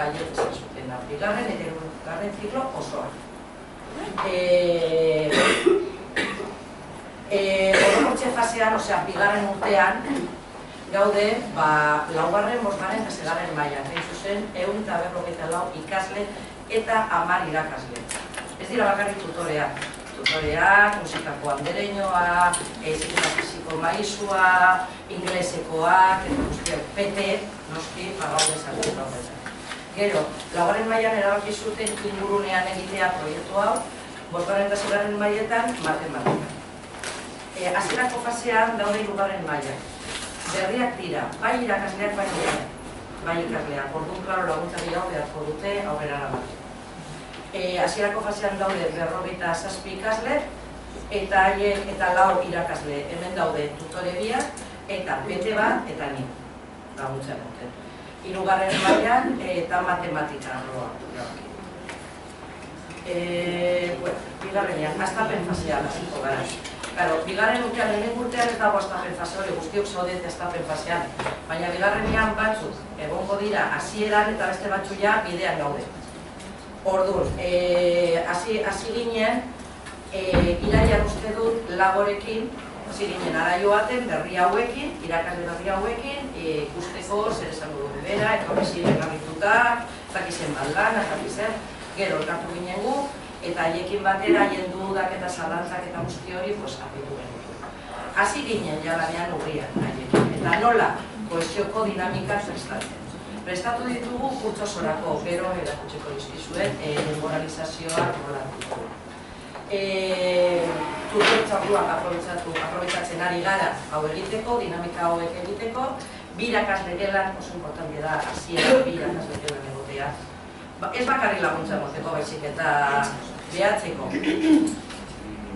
baiet esan zuten, bigarren eta hirugarren ziklo osoa. Orokortze fasean, osea, bigarren urtean, gaude, laugarren, bosgarren eta seigarren mailan. Hain zuzen, 154 ikasle eta 10 irakasle. Ez dira bakarrik tutoreak. Tutoreak, musikako andereñoa, zikina fisiko maizua, inglesekoak, eta guztiak, PT, noski, gaude sartu gaudetan. Gero, laugarren mailan erabaki zuten ingurunean egitea proiektu hau, bosgarren eta seigarren mailetan matematika. Hasierako fasean daude hirugarren maila. Berriak dira, bai irakasleak, bai ikasleak. Orduan, klaro, laguntza gehiago beharko dute aurrera eramateko. Hasierako fasean daude 57 ikasle eta 4 irakasle. Hemen daude tutore biak eta bete bat eta ni laguntza dute. Hirugarren mailan eta matematika arloa. Bigarrenean, hastapen fasean hasiko gara. Bigarren urtean, lehenengo urtean ez dago hastapen fase hori, guztiok zaudete hastapen fasean. Baina bigarrenean batzuk egongo dira hasieran eta beste batzu ja bidean gaude. Orduan, hasi ginen, irailan uste dut laborekin, hasi ginen ara joaten berri hauekin, irakasle berri hauekin, ikusteko zer esango du bera, etorri ziren garrituta, zakizen baldan, zakizen, gero elkartu ginen gu, eta haiekin batera haien dudak eta zalantzak eta guzti hori apitu genuen. Hasi ginen jalanean urrian haiekin, eta nola kohesioko dinamikak prestatzen. Prestatu ditugu kurtsosorako, gero erakutsiko dizkizuen demoralizazioa nola ditugu. Tutortzaruak aprobetxatzen ari gara hau egiteko, dinamika hauek egiteko, bi irakasle gelan, oso importante da, hasieran bi irakasle gelan egotea. Ez bakarri laguntza emoteko baizik eta behatzeko.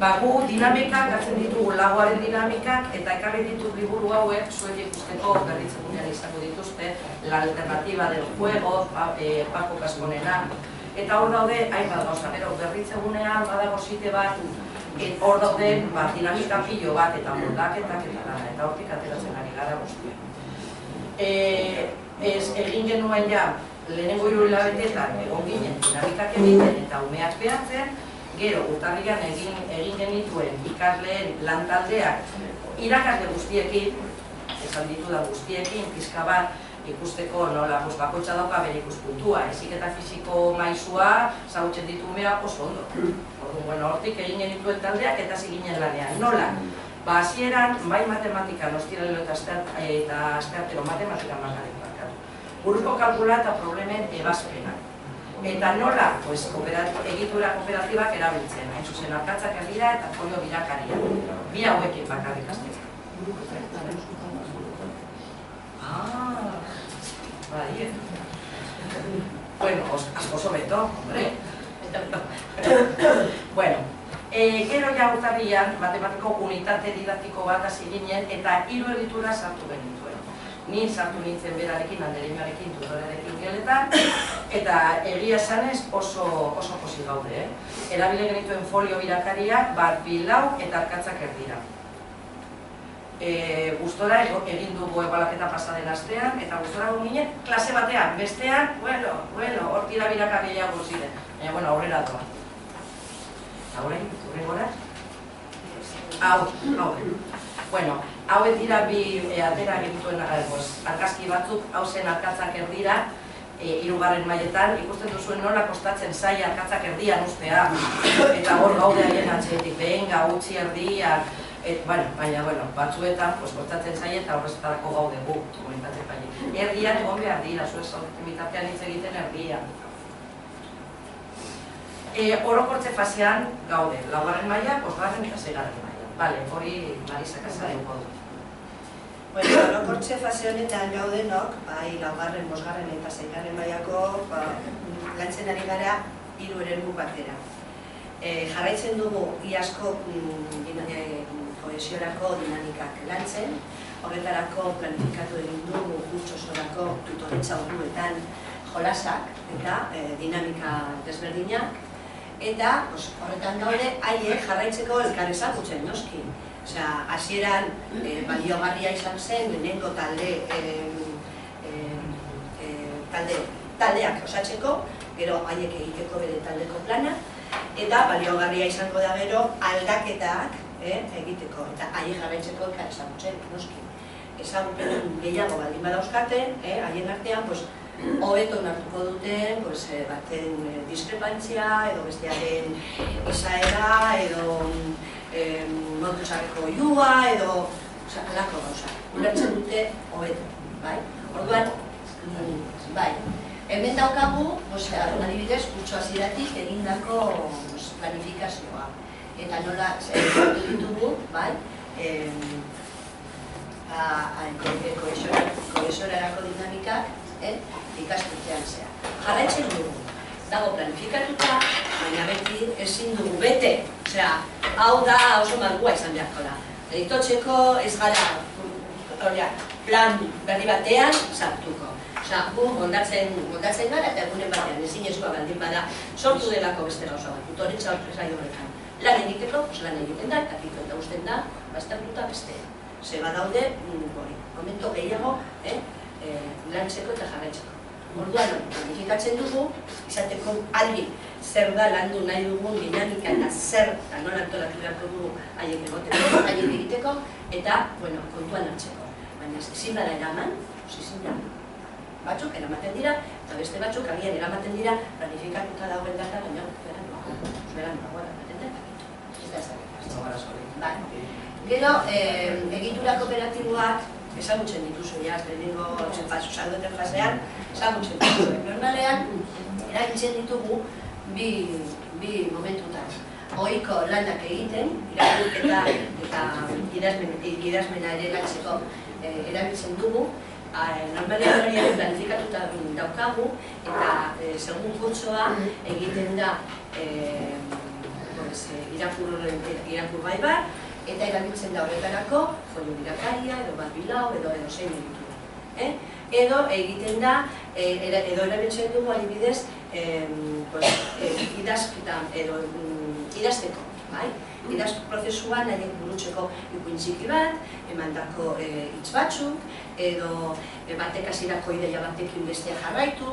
Gu dinamikak, hartzen ditugu laguaren dinamikak, eta ekarri ditut liburu hauek, zuek ikusteko berritzegunean izango dituzte, la alternativa del juego, Paco Kaskonena, eta hor daude, hainbat gauza, gero berritzegunean badago site bat, hor daude dinamika pilo bat, eta moldaketak eta gana, eta hortik ateratzen ari gara guztia. Egin genuen ja, lehenengo 3 hilabetetan egon ginen dinamikak egiten eta umeak behatzen, gero, urtarrian egin genituen ikasleen lantaldeak irakasle guztiekin, esan ditudan guztiekin, pizka bat ikusteko nola bakoitza dauka bere ikuspuntua, ezik eta fisiko maizua zagutzen ditu umeak oso ondo. Orduan, hortik egin genituen taldeak eta hasi ginen lanean. Nola? Hasieran, bai matematika, ostiralero eta asteartero matematika bakarrik barkatu. Buruko kalkula eta problemen ebazpenak. Eta nola, egitura kooperatibak erabiltzen, hain zuzen arkatzak erdira eta folio birakaria. Bi hauekin bakarrik azteko. Bai, bueno, asko sobeto, hombre. Bueno, gero ja urtarrian, matematiko unitate didaktiko bat hasi ginen eta 3 egitura sartu genituen. Ni sartu nintzen berarekin, andereñoarekin, tutorearekin geletan, eta egia esanez oso pozik gaude. Erabile genituen folio birakariak, bat, 2, 4 eta arkatzak erdira. Gustora egin dugu ebalaketa pasaden astean, eta gustora ginen klase batean, bestean, bueno, hor tira birakaria ziren. Baina, aurrera doa. Haurein, hurrengora? Bueno, hauek dira bi atera egituen argazki batzuk, hau zen arkatzak erdira, 3. mailetan, ikusten duzuen nola kostatzen zaila arkatzak erdian ustea, eta hor gaude haien atxetik, behenga, utzi erdiak, baina, batzuetan kostatzen zaila eta horrezetarako gaude gu, komunitate paile. Erdian egon behar dira, zuez bitartean hitz egiten erdian. Orokortze fasean gaude, 4. maila, 5. eta 6. maila. Bale, hori Marisa Kasareko du. Bueno, orokortze fase honetan gaudenok, bai 4., 5. eta 6. mailako lantzen ari gara 3 eremu batera. Jarraitzen dugu iazko kohesiorako dinamikak lantzen, horretarako planifikatu egin dugu kurtsosorako tutoretza orduetan jolasak eta dinamika desberdinak, eta horretan gaude haiek jarraitzeko elkar ezagutzen noski. Hasieran baliogarria izan zen lehenengo talde taldeak osatzeko, gero haiek egiteko bere taldeko plana, eta baliogarria izango da gero aldaketak egiteko, eta haiek jarraitzeko ezagutzen, noski. Ezagutzen gehiago baldin badauzkaten, haien artean, hobeto onartuko duten, baten diskrepantzia, edo bestearen izaera, edo modu txarreko oiua, edo alako gauza. Ulertzen dute hobeto, bai? Orduan, bai, hemen daukagu, adibidez, kurtso hasieratik egindako planifikazioa. Eta nola, zertu ditugu, bai, kohesorarako dinamikak ikasturtean zea. Jarraitzen dugu, dago planifikatuta, baina beti ezin dugu bete. Osea, hau da oso malgua izan beharko da. Editotzeko ez gara plan berri batean sartuko. Osea, gu moldatzen gara eta egunen batean ezin ezkoa baldin bada sortu delako beste gauza bat. Tutoretza horrezai horretan. Lan egiteko, lan egiten da, eta kito eta usten da, baztertuta bestea. Zeba daude, momento gehiago, lantzeko eta jarraitzeko. Orduan, planifikatzen dugu, izateko aldi zer da landu nahi dugun dinamika eta zer eta nola antolatu beharko dugu haiek egoteko, haiek egiteko, eta, kontuan hartzeko. Baina ezin bada eraman, ezin da. Batzuk eramaten dira, eta beste batzuk agian eramaten dira, planifikatuta dagoen data, baina beran dagoela, ez da ezagik. Gero, egitura kooperatiboak ezagutzen dituzu, lehenengo saldoten fasean, ezagutzen dituzu. Normalean, erabiltzen ditugu bi momentutan. Ohiko lanak egiten, irakurketa eta idazmena ere lantzeko erabiltzen dugu. Normalean hori planifikatuta daukagu, eta segun kurtsoa egiten da irakur bai bat, eta erabiltzen da horretarako, folio irakaria, edo bat bilau, edo zein egitura. Edo egiten da, edo erabiltzen dugu adibidez, idazteko. Idazko prozesuan nahiek burutzeko ikuin txiki bat, emandako hitz batzuk, edo batek hasierako ideia batekin bestea jarraitu,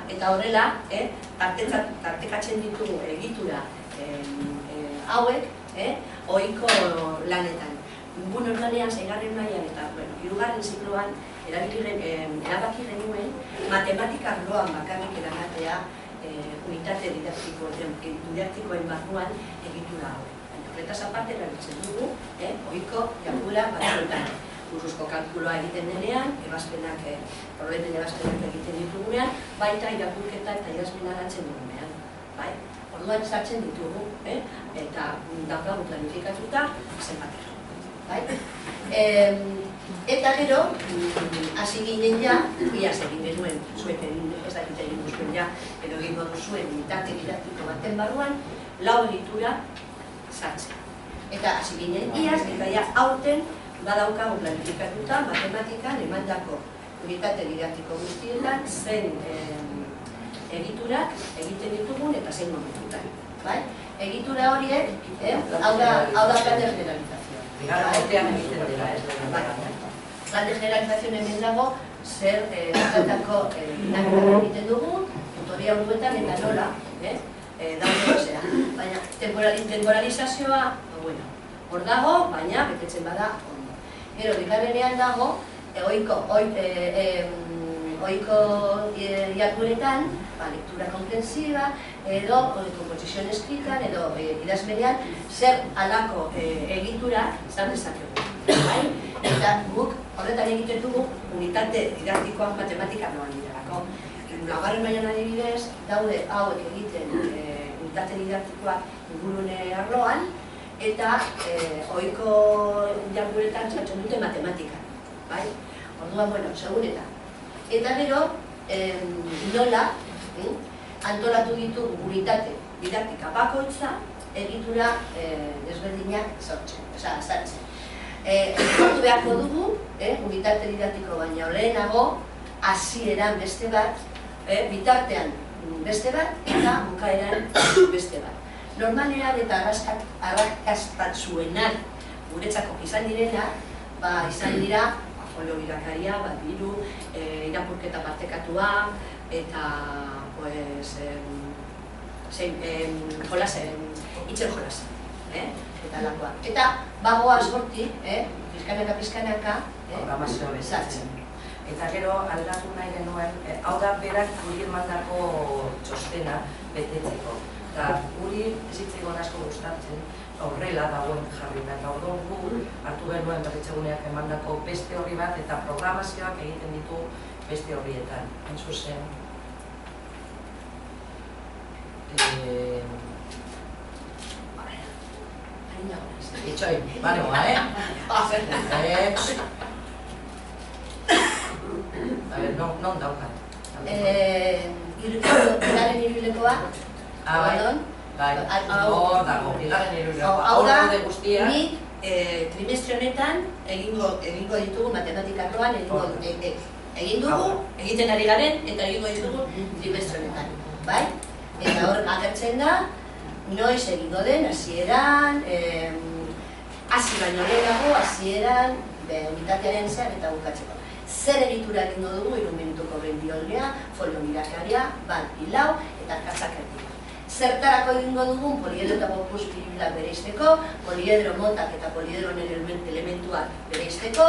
eta horrela, tartekatzen ditugu egitura hauek, ohiko lanetan. Gu normalean, 6. mailan eta 3. zikloan erabaki genuen matematika arloan bakarrik eramatea unitate didaktikoen barruan egitura hau. Horretaz aparte erabiltzen dugu, ohiko jarduera batzuetan. Buruzko kalkuloa egiten denean, probleten ebazpenak egiten ditugunean, baita irakurketa eta idazmena lantzen dugunean. Orduan sartzen ditugu, eta daukagu planifikatuta zenbatera. Eta gero, hasi ginen ja, iaz egin genuen, zuek ez dakit egin duzuen ja, edo egingo duzuen unitate didaktiko baten barruan, 4 egitura sartzen. Eta hasi ginen iaz, eta ja aurten badaukagu planifikatuta matematikan emandako unitate didaktiko guztietan zen egiturak egiten ditugun eta zein momentutan. Egitura horiek, hau da plan de generalizazio. Bigarren urtean egiten dira, Plan de generalizazio hemen dago, zer urtetako dinamika egiten dugu, tutoria orduetan eta nola, daude zera. Baina temporalizazioa, hor dago, baina betetzen bada ondo. Gero, bigarrenean dago, ohiko jardueretan, lectura comprensiva, edo komposizion escritan, edo idazmenean, zer alako egitura izan dezakegu. Eta guk horretan egiten dugu unitate didaktikoak matematika noan direlako. 4. mailan adibidez, daude hauek egiten unitate didaktikoak ingurune arloan, eta ohiko jardueretan sartzen dute matematika. Orduan, segun eta. Eta gero, nola antolatu ditugu unitate didaktika bakoitza egitura desberdinak sartzen. Sortu beharko dugu, unitate didaktiko baina lehenago, hasieran beste bat, bitartean beste bat, eta bukaeran beste bat. Normalean eta arrakastatsuenak guretzako izan direnak, izan dira folio irakaria, bat biru, irakurketa partekatua, eta itxer jolasen, eta lakoa. Eta bagoaz hortik, pizkanaka, programazioa bezatzen. Eta gero aldatu nahi genuen, hau da berak guri emandako txostena betetzeko. Eta guri zitzaigun asko gustatzen, horrela dagoen jarri da. Eta orduan gu hartu genuen berritzeguneak emandako beste horri bat eta programazioak egiten ditu beste horrietan. Hain zuzen, itxoin, banegoa, non daukat? Bigarren hiruhilekoa, hor dago, bigarren hiruhilekoa. Hau da, nik trimestre honetan egingo ditugu matematikakroan, egin dugu, egiten ari garen, eta egingo ditugu trimestre honetan. Bai? Eta hor agertzen da, noiz egingo den, hasieran, hasi baino lehenago, hasieran, unitatearen zer eta bukatzeko. Zer egitura egingo dugu, 3 minutuko bendiolea, folio mirakaria, bat pilau eta arkatzak erdia. Zertarako egingo dugun, poliedro eta popus piribilak bereizteko, poliedro motak eta poliedro elementuak bereizteko,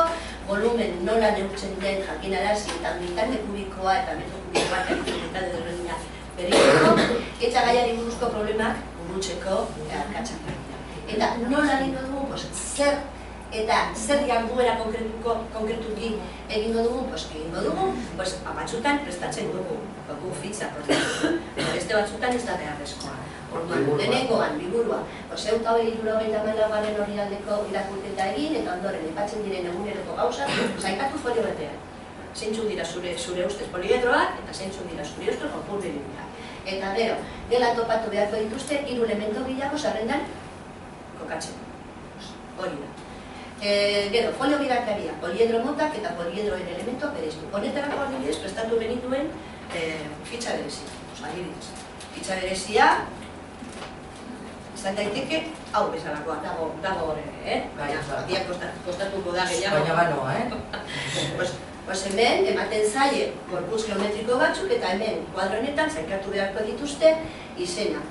volumen nola neurtzen den jakinarazi eta unitate kubikoa eta metro kubikoak unitate desberdinak bereizteko, eta gaiari buruzko problemak burutzeko arkatzak erdia. Eta nola egingo dugu, zer jarduera konkretuki egingo dugu, egingo dugu, batzutan prestatzen dugu, fitza prestatzen, beste batzutan ez da beharrezkoa. Orduan, lehenengoan, liburua, 1.380 hori aldeko irakurketa egin, eta ondoren aipatzen diren eguneroko gauzak, saikatu folio batean. Zeintzuk dira zure ustez poliedroak, eta zeintzuk dira zure ustez opurbiliak. Eta gero, gela topatu beharko dituzte, 3 elementu bilago zerrendan kokatzen. Hori da. Gero, folio mirakaria, poliedro motak eta poliedroen elementuak bereiztu. Honetarako adibidez, prestatu benituen fitxa berezia. Adibidez, fitxa berezia izan daiteke hau bezalakoa, dago horre, baina kostatuko da gehiago. Baina banoa, Pues hemen, ematen zaie korpus geometriko batzuk eta hemen kuadronetan zaikatu beharko dituzte izenak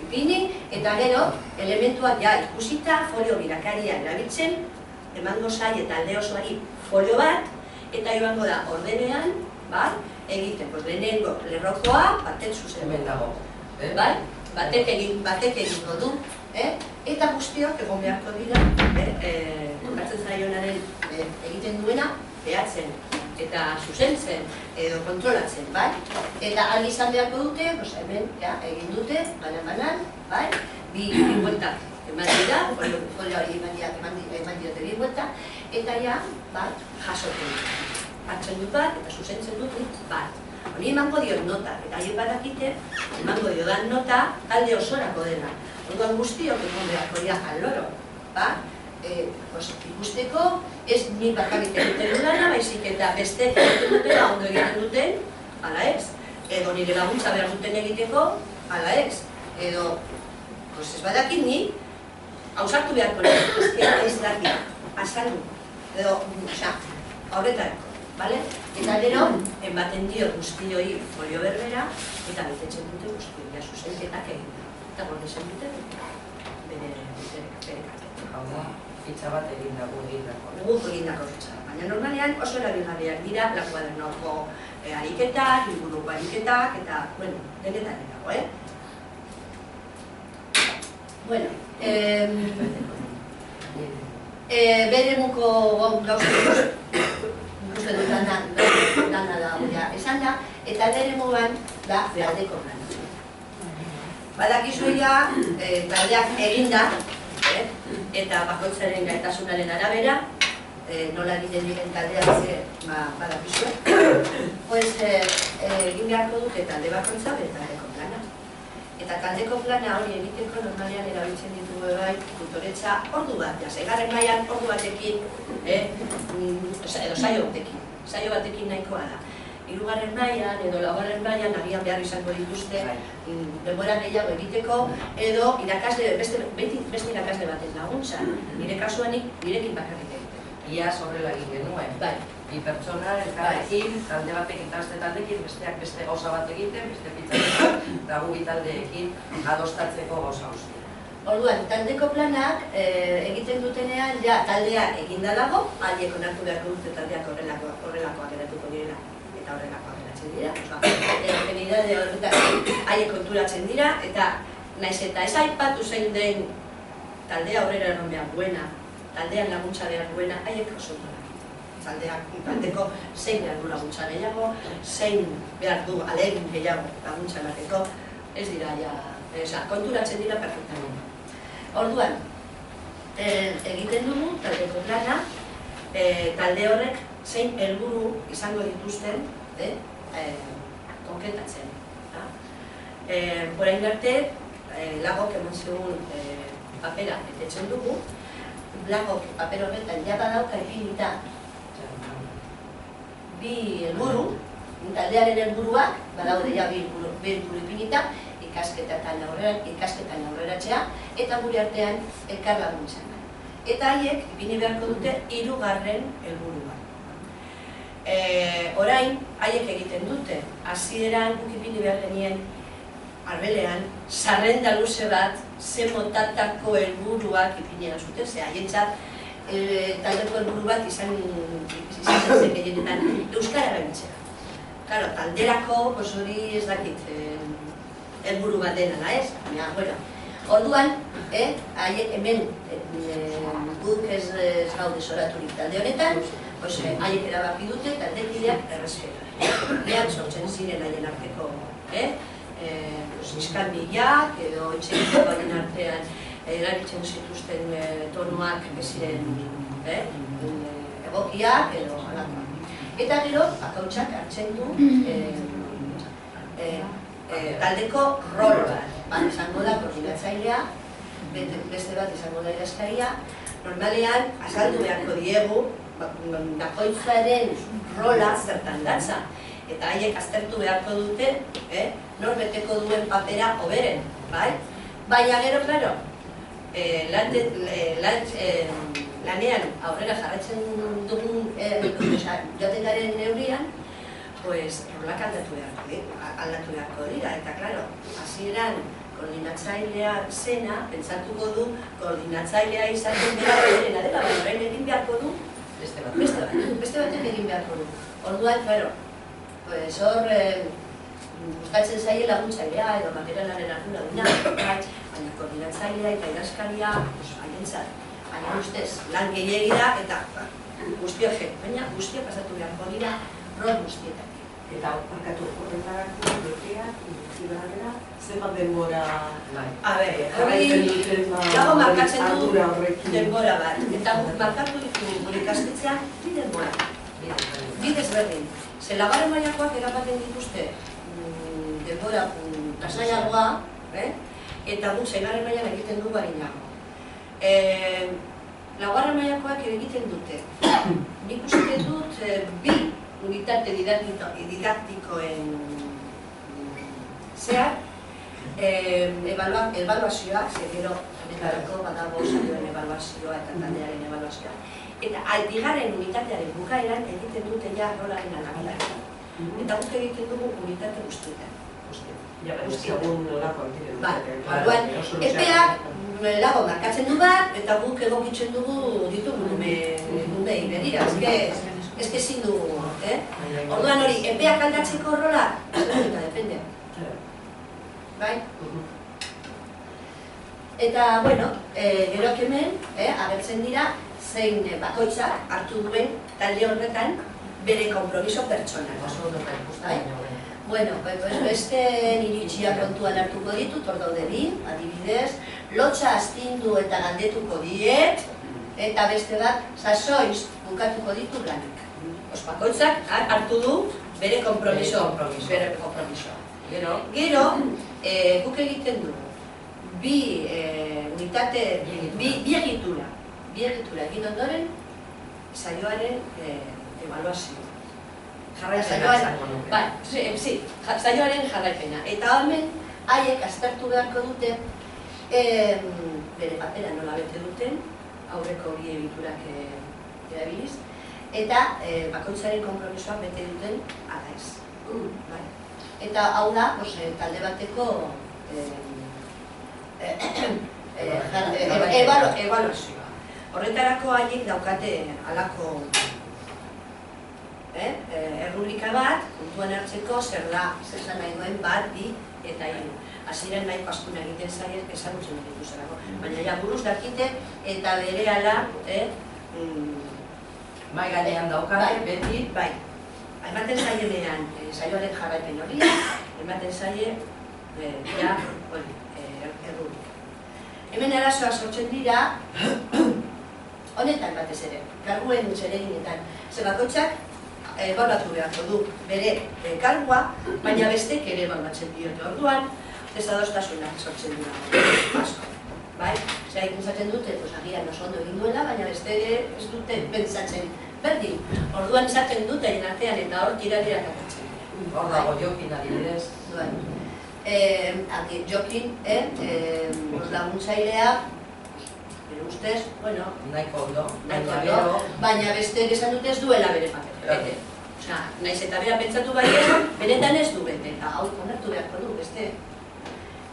ipini eta gero elementuak ja ikusita folio mirakaria erabiltzen emango zaie talde osoari folio bat eta joango da ordenean egiten, lehenengo lerrokoa batek zuzen hemen dago. Batek egingo du eta guztiok egon beharko dira tokatzen zaionaren egiten duena behatzen eta zuzentzen edo kontrolatzen, bai? Eta argi izan beharko dute, hemen egin dute, banan, bai? Bi bueltak eman dira, folioari eman dira bi bueltak, eta ja, bat, jasoten dut. Hartzen dut bat, eta zuzentzen dut bat. Honi emango diot nota, eta hien badakite, emango diodan nota, talde osorako dena. Orduan guztiok egon beharko dira aloro, ba? Ikusteko, ez nik bakarrik egiten dudana, baizik eta besteek egiten dutela, ondo egiten duten, ala ez. Edo nire laguntza behar duten egiteko, ala ez. Edo, ez badakit nik, hausartu beharko nik, ez dakit, azaldu. Edo, horretarako, bale? Eta gero, enbaten dio guztioi folio berbera, eta betetzen dute guztioia zuzenketak egin da. Eta gordezen dute, bere Hau da, fitxa bat egin dago egindako. Guk egindako fitxa. Baina normalean oso erabilgarriak dira lakuadernoko ariketak, liburuko ariketak, eta, denetan dago, Bueno, bere muko gauzak uste dut dana da esan da, eta bere mugan da behaldeko plana. Badakizu taldeak eginda, eta bakoitzaren gaitasunaren arabera, nola egiten diren taldeak badakizu, egin beharko dute talde bakoitza bere taldeko plana. Eta taldeko plana hori egiteko normalean erabiltzen ditugu bai tutoretza ordu bat, seigarren mailan ordu batekin, edo saio batekin nahikoa da. 3. mailan edo 4. mailan agian behar izango dituzte denbora gehiago egiteko edo beste irakasle baten laguntza. Nire kasuanik nirekin bakarrik egiteko. Iaz horrela egin genuen. Bai, Bi pertsona, elkarrekin, talde batek eta beste taldekin, besteak beste gauza bat egiten, beste pitzatzen, eta gu bi taldeekin adostatzeko gauza guztia. Orduan, taldeko planak egiten dutenean, ja, taldea eginda dago, haiek onartu beharko dute taldeak horrelakoak eratuko direla, eta horrelakoak eratzen dira. Ergenidade horretak haiek konturatzen dira, eta naiz eta ez aipatu zein den taldea aurrera erron behar duena, taldean laguntza behar duena, haiek oso taldeko zein behar du laguntza gehiago, zein behar du alegin gehiago laguntza emateko, ez dira, konturatzen dira perfectamente. Orduan, egiten dugu taldeko plana, talde horrek zein helburu izango dituzten konkretatzen. Orain arte, Lagok eman zigun papera betetzen dugu, Lagok paper horretan ja badauka ipinita bi helburu, taldearen helburuak badaude ja bi helburu ipinita, ikasketan aurreratzea, eta gure artean elkar laguntzen. Eta haiek ipini beharko dute 3. helburua. Orain, haiek egiten dute, hasieran guk ipini behar genien arbelean, sarrenda luze bat, ze motatako helburuak ipinera zuten, ze haientzat taldeko helburu bat izan zen gehienetan euskara gaintzera. Claro, talderako, hori ez dakit, helburu bat dena da ez? Orduan, haiek hemen guk ez gaude zoraturik talde honetan, haiek erabaki dute taldekideak errespetu. Behan sortzen ziren haien arteko iskanbilak edo etxeiko haien artean erabiltzen zituzten tonuak ziren egokiak edo halakoak. Eta gero, akautsak hartzen du taldeko rol bat izango da koordinatzailea, beste bat izango da idazkaria. Normalean, azaldu beharko diegu, bakoitzaren rola zertan datza. Eta haiek aztertu beharko dute, nor beteko duen papera hoberen, bai? Baina gero, klaro, lanean aurrera jarraitzen dugun joaten garen neurrian, rolak aldatu beharko dira, eta klaro, hasieran koordinatzailea zena, pentsatuko du koordinatzailea izaten berena dela, baina orain egin beharko du beste batek egin beharko du. Orduan, klaro, hor gustatzen zaie laguntzailea edo materialaren ardura duna, baina koordinatzailea eta idazkaria haientzat, baina ustez lan gehiegi da eta guztiok pasatu beharko dira rol guztietan. Eta parkatu horretarako, beteak, iruzibarrera, zenbat denbora jarraitzen duten Lago markatzen du denbora bat. Eta markatu ditu gure ikastetxean bi denbora. Bi desberdin. Ze laugarren mailakoak erabaten dituzte denbora lasaiagoa, eta guk seigarren mailan egiten du barinago. Laugarren mailakoak egiten dute. Nik uste dut bi unitate didaktikoen zehar, ebaluazioa, gero honetarako badago saioen ebaluazioa eta taldearen ebaluazioa. Eta bigarren unitatearen bukaeran egiten dute ja rolaren arabera. Eta guk egiten dugu unitate guztietan. Epeak Lago markatzen du bat, eta guk egokitzen dugu ditugu numei berira. Ez que ezin dugu, orduan hori, epeak aldatzeko rola, eta depende. Bai? Eta, bueno, gero hemen, agertzen dira, zein bakoitzak hartu duen talde horretan bere konpromiso pertsonal. Bueno, beste iritsia kontuan hartuko ditut, hor daude bi, adibidez, lotxa astindu eta galdetuko diet, eta beste bat, sasoiz bukatuko ditu lanak. Bakoitzak hartu du bere konpromisoa. Gero, guk egiten du bi unitate, bi egitura egin ondoren saioaren ebaluazioa. Saioaren jarraipena. Eta hemen, haiek aztertu beharko dute bere papera nola bete duten, aurreko hori egiturak erabiliz, eta bakoitzaren konpromisoa bete duten ala ez. Eta hau da, talde bateko ebaluazioa. Horretarako haiek daukate halako errubrika bat, puntuan hartzeko zer da, zer zan nahi duen bat, bi eta hiru. Hasieran nahi pastuna egiten zaien ezagutzen dituzerako. Baina ja buruz dakite eta berehala Mai gainean daukate, beti. Bai. Ematen zaienean saioaren jarraipen hori, ematen zaie errubrika. Hemen arazoak sortzen dira, honetan batez ere, karguen zereginetan. Ze bakoitzak ebaluatu beharko du bere kargua, baina bestek ere ebaluatzen diote orduan, desadostasunak sortzen dira asko. Bai? Zera ikusatzen dute, agian oso ondo egin duela, baina beste ere ez dute pentsatzen berdin. Orduan izaten dute artean eta hor tira-tirak akatzen. Hor dago Jokin adibidez. Jokin, laguntzailea, bere ustez, nahiko ondo, baina beste esan dute ez duela bere papera. Osea, nahiz eta bera pentsatu baina, benetan ez du bete, eta hau onartu beharko du, beste.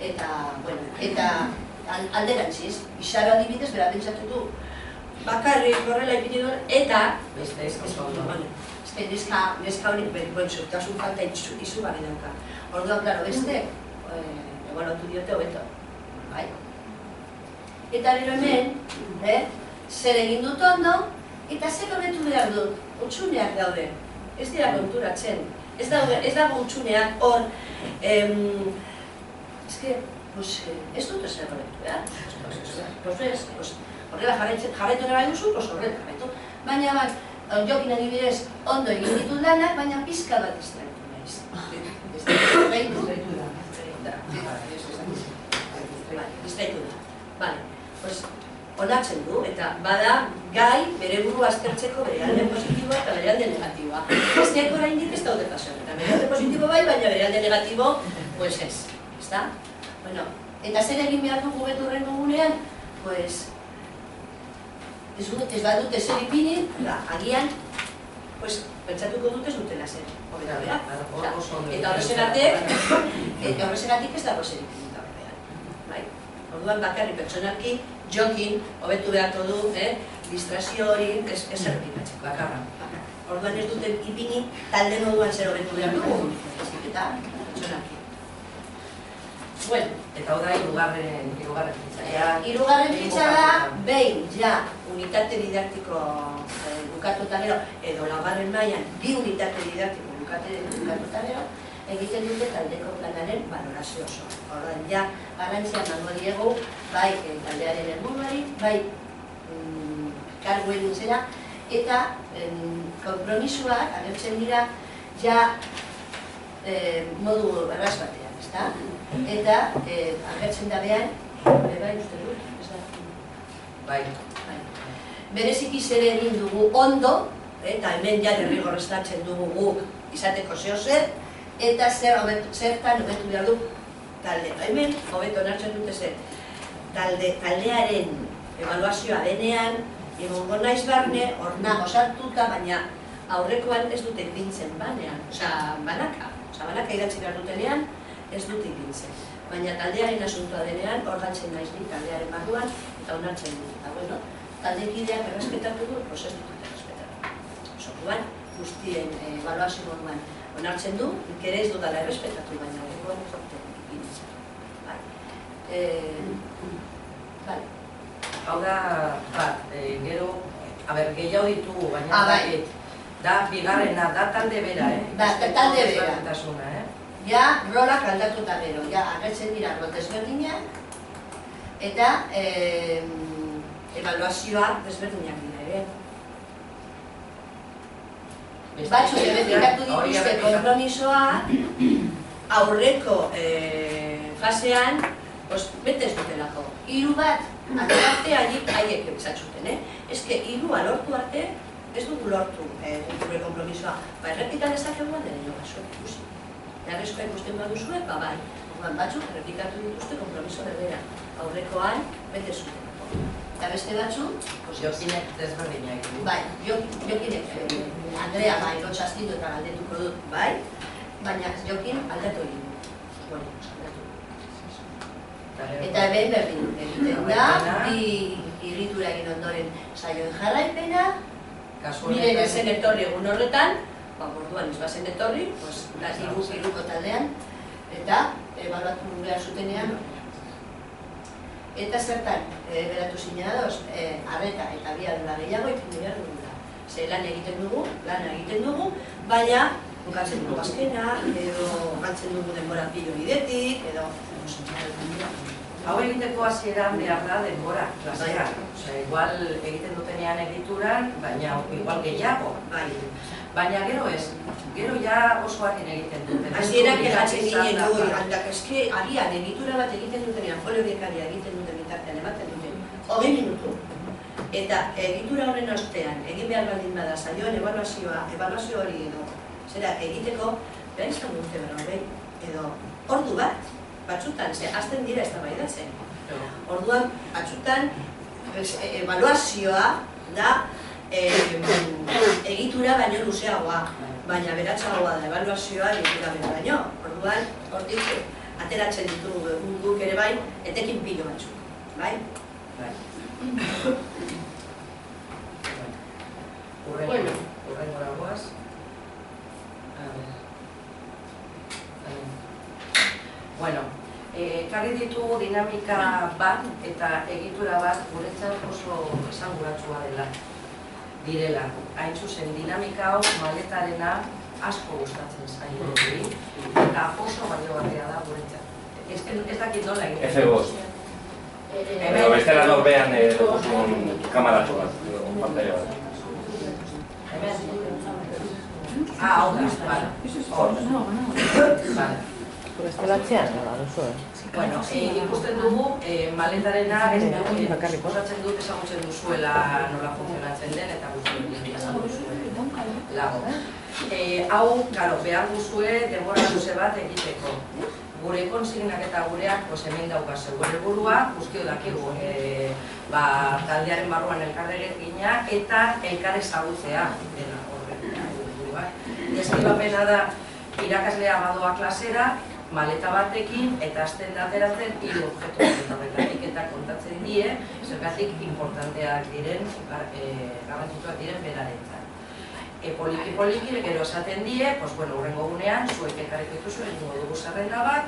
Eta alderantziz, Isaro adibidez bera pentsatu du, bakarrik horrela ipini duen, eta beste oso ondo. Neska honik zortasun falta izugarri dauka. Orduan, klaro, beste, ebaluatu diote hobeto. Eta gero hemen, zer egin dut ondo, eta zer hobetu behar dut, utsuneak daude. Ez dira konturatzen. Ez dago utsuneak hor, ez dut ezer hobetu behar. Horrela jarraitu nahi duzu, horrela jarraitu. Baina, Jokin adibidez ondo egin ditut lanak, baina pizka bat distraitu naiz. Distraitu da. Onartzen du, eta bada gai bere buru aztertzeko bere alde positiboa eta bere alde negatiboa. Besteak oraindik ez daude pasan, eta bere alde positibo bai, baina bere alde negatibo, pues ez. Eta zer egin behar dugu betu horren dugunean, ez badut ezer ipini, agian, pentsatuko dut ez dutela zer, hobera behar. Eta horrezegatik ez dago zer ipini da horrean. Orduan bakarri pertsonalki, Jokin, hobetu beharko du, distrazio hori ez errepikatzeko. Bakarra. Orduan ez duten ipini, talde moduan zer hobetu beharko dugu. Eta pertsonalki. Eta hau da hirugarren fitxa. Hirugarren fitxa da, behin, unitate didaktiko bukatu eta gero, edo laugarren mailan, bi unitate didaktiko bukatu eta gero, egiten dute taldeko planaren balorazio oso. Horren, garrantzia emango diegu, bai taldearen helburuari, bai karguen zera, eta konpromisoak agertzen dira modu erraz batean, ezta? Eta agertzen da behan, bai uste dut, ez da? Bai. Bereziki zer egin dugu ondo, eta hemen derrigorreztatzen dugu guk izateko zer, eta zertan hobetu behar du talde. Hemen, hobeto onartzen dute zer, taldearen ebaluazioa denean, egongo naiz barne, hor nago sartuta, baina aurrekoan ez dute ipintzen banean, banaka idatzi behar dutenean, ez dut ipintzen. Baina taldearen asuntoa denean, hor galtzen naiz ni taldearen barruan, eta onartzen dut. Eta taldekideak errespetatu du, ez dut errespetatu. Orduan, guztien ebaluazio moduan onartzen du, ere ez dutala errespetatu, baina horrekoan ez dut ipintzen. Hau da, gero, gehiago ditugu, baina da bigarrena, da talde bera, Da talde bera. Rolak aldatu eta gero, agertzen dira rol desberdinak, eta ebaluazioa desberdinak dira ere. Batzuk errepikatu dituzte konpromisoa, aurreko fasean, betez dutelako. Hiru bat, arte haiek ebizatzuten, ezke hirua lortu arte, ez dugu lortu gure konpromisoa. Errepikan ezakegu dena nio basuen ikusi. Jarrezkoa ikusten baduzue, bai. Batzuk errepikatu dituzte konpromiso berbera. Aurrekoan, bete zutenako. Eta beste batzu, Jokinek desberdinak. bai, Jokinek, Andrea bai, lotxazkitu eta galdetuko dut, bai, baina Jokin aldatu egin. Eta hemen berdin egiten da, bi irritura egin ondoren saioen jarraipena, miren ezen etorri egun horretan, orduan ez bazen etorri, iruko taldean, eta ebaluatu behar zutenean, eta zertan, beratu zinen adoz, arreta eta biadura gehiago egiten behar dugu da. Ze lan egiten dugu, baina bukatzen dugu azkena, edo galtzen dugu denbora pilo bidetik, edo... Hau egiteko hasieran behar da denbora, klasean. Igual egiten dutenean egituran, baina igual gehiago. Baina gero ez, gero ja oso hakin egiten duten. Hasieran kejatzen ginen dugu, handak eske agian egitura bat egiten dutenean, foliorekaria egiten duten bitartean ematen duten, 20 minutu. Eta egitura horren ostean, egin behar baldin bada saioen ebaluazio hori edo, zera egiteko, behar izan dute berra edo ordu bat, batzutan, azten dira ez da baidatzen. Orduan, batzutan, ebaluazioa da egitura baino luzeagoa, baina beratxagoa da ebaluazioa egitura baino. Orduan, hortik, ateratzen ditugu guk ere bai, etekin pilo batzuk, bai? Urrengora goaz. Bueno, ekarri ditugu dinamika bat eta egitura bat guretzat oso esanguratsua direla. Hain zuzen, dinamika hau maletarena asko gustatzen zaio eta oso baliogarria da guretzat. Ez dakit nola egiten. F5. Edo bestela norbean kamaratxo bat, pantalla bat. Hau da, bale. Estelatzean, nola, duzu, Bueno, ikusten dugu, maletarena osatzen dut ezagutzen duzuela nola funtzionatzen den eta guztien ezagutzen duzue lago. Hau, behar duzue denbora luze bat egiteko. Gure konsignak eta gureak hemen daukazeu. Gure helburua guztio dakigu, taldearen barruan elkarregina eta elkar ezagutzea dela horren helburua. Deskribapena da irakaslea badoa klasera, maleta batekin eta hasten ateratzen 3 objektu eta horretatik eta kontatzen die, zergatik importanteak diren, garrantzituak diren berarentzat. Poliki, gero esaten die, urrengo gunean, zuek ekarriko dituzu, egingo dugu zerrenda bat,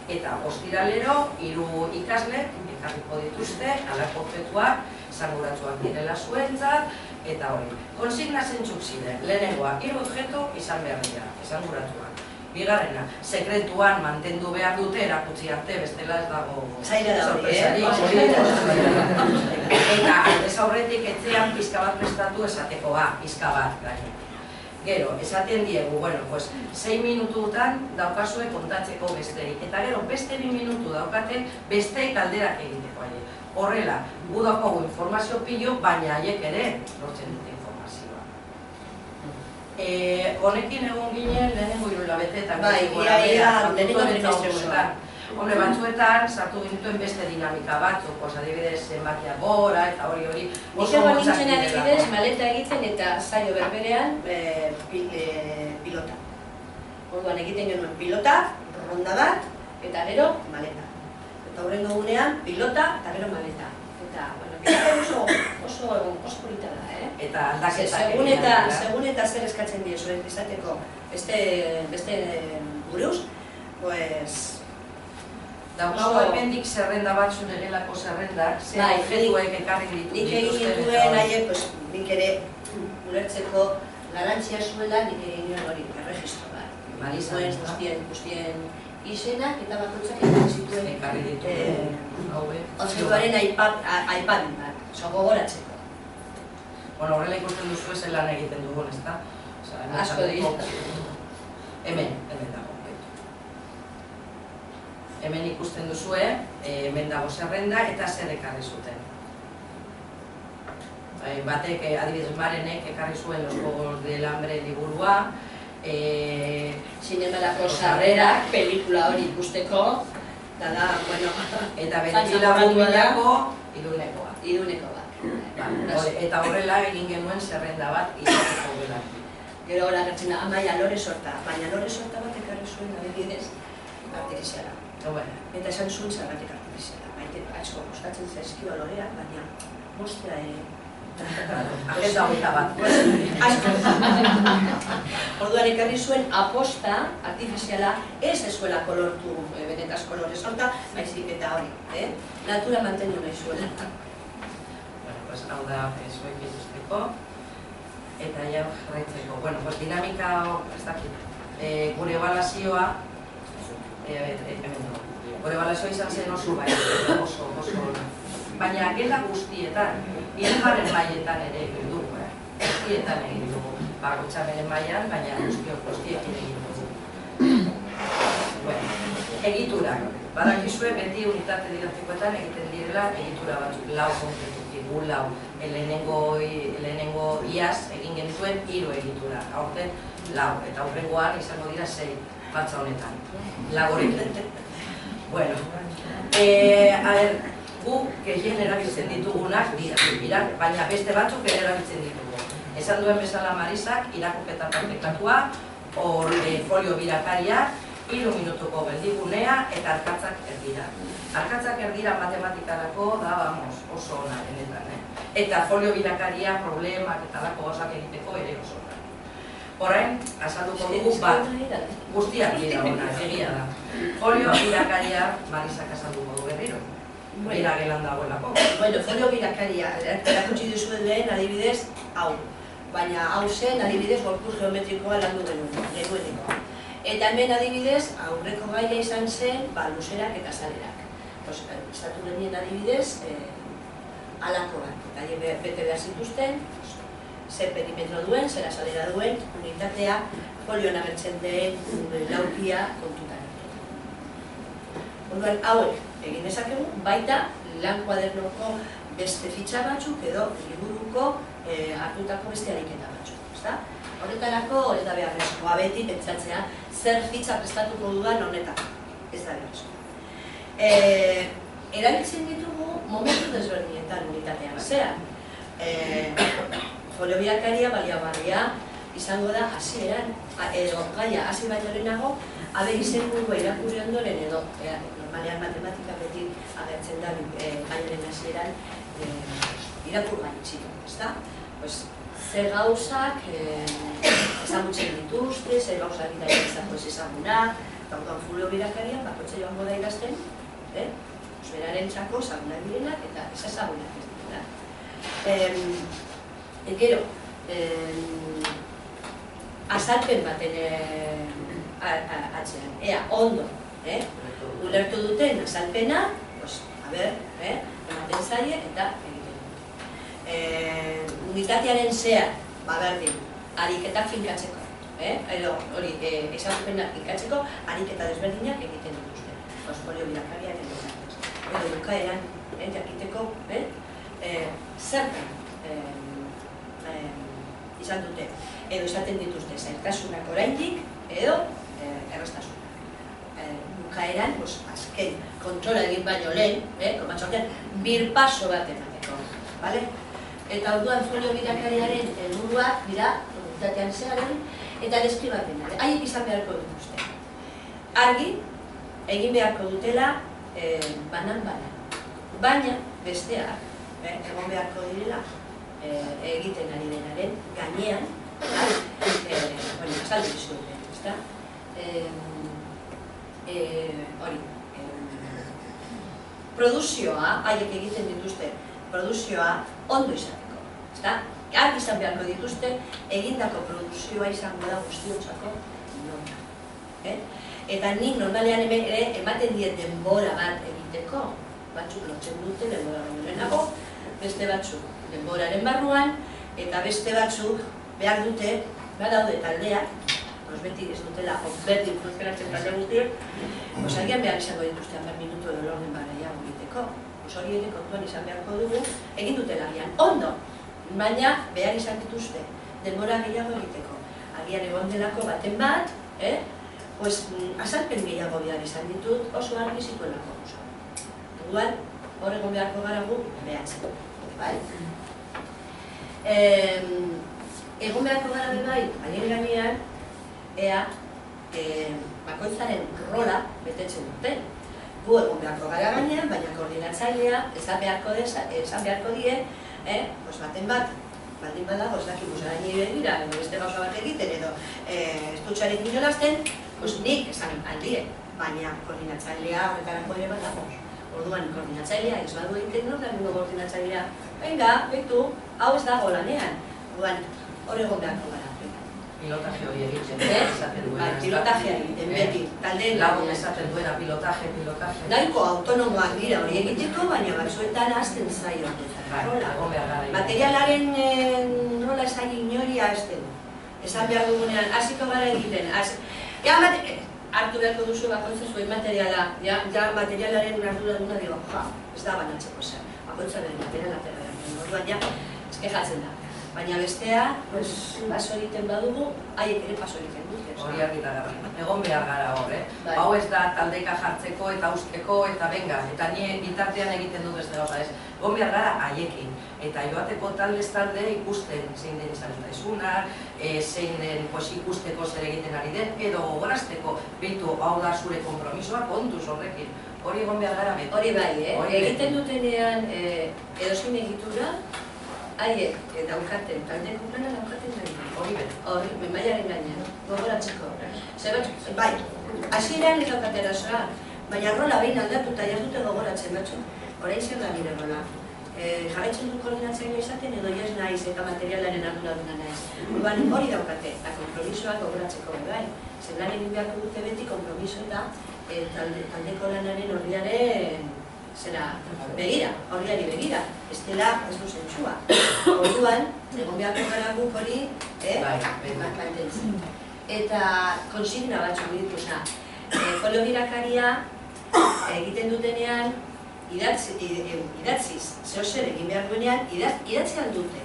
eta ostiralero 3 ikasle ekarriko dituzte, halako objektuak, esanguratsuak direla zuentzat, eta hori. Konsigna zentzuk ziren, lehenengoa, 3 objektu izan behar dira, esanguratsuak. Bigarrena, sekretuan mantendu behar dute erakutsi arte, bestela ez dago sorpresarik. Eta aldez aurretik etxean pizka bat prestatu esateko pizka bat gaine. Gero, esaten diegu, 6 minututan daukazue kontatzeko bestei. Eta gero, beste 2 minutu daukate bestei galderak egiteko aile. Horrela, gu daukagu informazio pilo, baina haiek ere lortzen dute informazioa. Honekin egon ginen lehenengo 3 hilabeteetan. Lehenengo trimestrean. Hombre, batzuetan sartu gintuen beste dinamika batzuk, adibidez zenbakia gora eta hori. Nik egon nintzen adibidez, maleta egiten eta saio berberean pilota. Orduan egiten genuen pilota, ronda bat, eta gero maleta. Eta horrengo gunean pilota eta gero maleta. Eta, pilota oso polita da, Eta aldaketak. Segun eta zer eskatzen diezuen izateko beste buruz, Daukago hemendik zerrenda bat zure gelako zerrendak, ze objektuek ekarri dituzten. Nik egin dituen haiek, nik ere ulertzeko garantzia zuela, nik egin nuen hori, erregistro bat. Zuen guztien izenak eta bakoitzak egin zituen ekarri dituen objektuaren aipamen bat, gogoratzeko. Horrela ikusten duzu ez lan egiten dugun, ezta? Asko dira. Hemen dago. Hemen ikusten duzue, hemen dago zerrenda eta zer ekarri zuten. Batek, adibidez Marenek ekarri zuen Los Juegos del Hambre liburua, Zinemalako sarrerak, pelikula hori ikusteko, Da, bueno, Eta bederatzilagun milako irunekoa. iruneko bat. Eta horrela egin genuen zerrenda bat irakiko dela. Gero hori agertzen da, Amaia lore sorta, baina lore sorta bat ekarri zuen adibidez artifiziala. Eta esan zuen zergatik artifiziala. Maite, asko gustatzen zaizkio loreak, baina mostea Agenda hogeita bat. Orduan ekarri zuen aposta artifiziala ez eskuelako lortu benetazko lore sorta, baizik eta hori, natura mantendu nahi zuela. Hau da, zuek dituzteko, eta ja jarraitzeko. Dinamika, ez dakit, gure ebaluazioa, izan zen oso bai, oso, baina gela guztietan, hirugarren mailetan ere egin dugu, guztietan egin dugu, bakotxamenen mailan, baina guztiekin egin dugu. Egiturak, badakizue beti unitate didaktikoetan egiten direla egitura batzuk, lau konkretuki, lau, lehenengo iaz egin genituen 3 egitura, aurten lau, eta aurrengoan izango dira 6 batza honetan, lagorekin. Bueno, gu gehien erabiltzen ditugunak dira, baina beste batzuk ere erabiltzen ditugu. Esan duen bezala Marisak, irakurketa partekatua, folio birakaria, 3 minutuko geldigunea eta arkatzak erdira. Arkatzak erdira matematikarako da, oso ona benetan. Eta folio birakaria, problemak eta lako gauzak egiteko ere oso ona. Orain, azalduko dugu bat, guztiak dira ona, egia da. Folio birakaria Marisak azalduko du berriro. Bera gelan dagoelako. Bueno, folio birakaria, erakutsi duzuen lehen adibidez, hau. Baina hau zen adibidez gorpuz geometrikoa landu genueneko. Eta hemen adibidez, aurreko gaia izan zen, luzerak eta zalerak. Estatu genien adibidez, alako bat. Eta bete behar zituzten, zer perimetro duen, zer azalera duen, unitatea, folioan agertzen den laukia kontutan. Orduan, hauek egin dezakegu, baita lan kuadernoko beste fitxa batzuk edo liburuko hartutako beste ariketa batzuk. Horretarako ez da beharrezkoa beti pentsatzea zer fitxa prestatuko dudan honetan. Ez da beharrezkoa. Erabiltzen ditugu momentu desberdinetan unitatean. Zeran, folio birakaria baliagarria izango da hasieran, edo gaia hasi baino lehenago, aber izenburua irakurri ondoren edo normalean matematika beti agertzen da gaiaren hasieran irakurgai txiko, ezta? Zer gauzak ezagutzen dituzte, zer gauzak izango ez ezagunak, eta orduan folio birakarian bakotxe joango da idazten, beraren txako ezagunak direnak eta ez ezagunak ez direnak. Gero, azalpen baten atzean, ea, ondo, ulertu duten azalpena, ematen zaie eta egiten dut. Unitatearen zehar, berdin, ariketak finkatzeko, edo hori, azalpenak finkatzeko, ariketa desberdinak egiten dituzte. Folio birakariak edo bukaeran, jakiteko, zertan izan dute, edo izaten dituzte zailtasunak oraindik, edo erraztasunak. Bukaeran, azken kontrola egin baino lehen, komatxortean, birpaso bat emateko. Eta orduan folio birakariaren helburuak dira, unitatean zearen, eta deskribapena. Haiek izan beharko dituzte. Argi, egin beharko dutela banan-banan. Baina, besteak, egon beharko direla, egiten ari denaren gainean, azaldu dizuten, ezta? Hori, produzioa, haiek egiten dituzte, produzioa ondo izateko, ezta? Argi izan beharko dituzte, egindako produzioa izango da guztiontzako nona. Eta nik normalean ere ematen diet denbora bat egiteko, batzuk lotzen dute denbora baino lehenago, beste batzuk denboraren barruan, eta beste batzuk behar dute, badaude taldeak, beti ez dutela berdin funtzionatzen talde guztiek, agian behar izango dituzte 10 minutu edo lorren baraia egiteko. Hori ere kontuan izan beharko dugu, egin dutela agian ondo, baina behar izan dituzte denbora gehiago egiteko. Agian egon delako baten bat, azalpen gehiago behar izan ditut oso argi zituelako. Orduan, hor egon beharko gara gu behatzen. Egon beharko gara bai, haien gainean, ea bakoitzaren rola betetzen duten. Gu egon beharko gara gainean, baina koordinatzailea esan beharko die, baten bat, baldin badago, ez dakik musaraini begira, edo beste gauza bat egiten, edo ez dutxarekin jolazten, nik esan aldie, baina koordinatzailea horretarako ere bat dago. Orduan, koordinatzailea, ez badu egiten nor, lagungo koordinatzailea, venga, betu, hau ez dago lanean. Orduan, hor egon beharko gara. Pilotaje hori egiten, esaten duena. Bai, pilotaje egiten, beti. Lagun esaten duena, pilotaje. Nahiko autonomoak dira hori egiteko, baina batzuetan hasten zaio. Materialaren rola ez zaila inoria hasten. Esan behar dugunean, hasiko gara egiten. Hartu beharko duzu bakoitza zuen materiala, ja materialaren ardura duna digo, ez da banatzeko zer. Bakoitza bere materiala atera behar. Orduan ja, eskejatzen da. Baina bestea, paso egiten badugu, haiek ere paso egiten dut. Hori argita gara. Egon behar gara hor, Hau ez da taldeka jartzeko eta usteko eta benga. Eta nire bitartean egiten du beste gauza ez. Egon behar gara haiekin. Eta joateko taldez talde ikusten zein den izan daizuna, zein den ikusteko zer egiten ari den, edo gogorazteko behitu hau da zure kompromisoa kontuz horrekin. Hori egon behar gara beti. Hori bai, egiten dutenean edozein egitura, haiek daukaten, taldeko plana daukaten gainean. Hori beti. Hori, menbaiaren gainean, gogoratzeko. Bai, hasieran ez daukate arazoa, baina rola behin aldatuta jardute gogoratzen batzuk. Horain zer da nire rola. Jarraitzen dut koordinatzailea izaten edo jas naiz eta materialaren arduraduna naiz. Orduan hori daukate, eta konpromisoak gogoratzeko bai. Zer lan egin beharko dute beti konpromiso eta taldeko lanaren horriaren begira, horriari begira. Ez dela ez du zentsua. Orduan, egon beharko gara guk hori mantentzen. Eta konsigna batzuk ditu, folio birakaria egiten dutenean idatziz, zehozer egin behar duenean, idatzi aldute.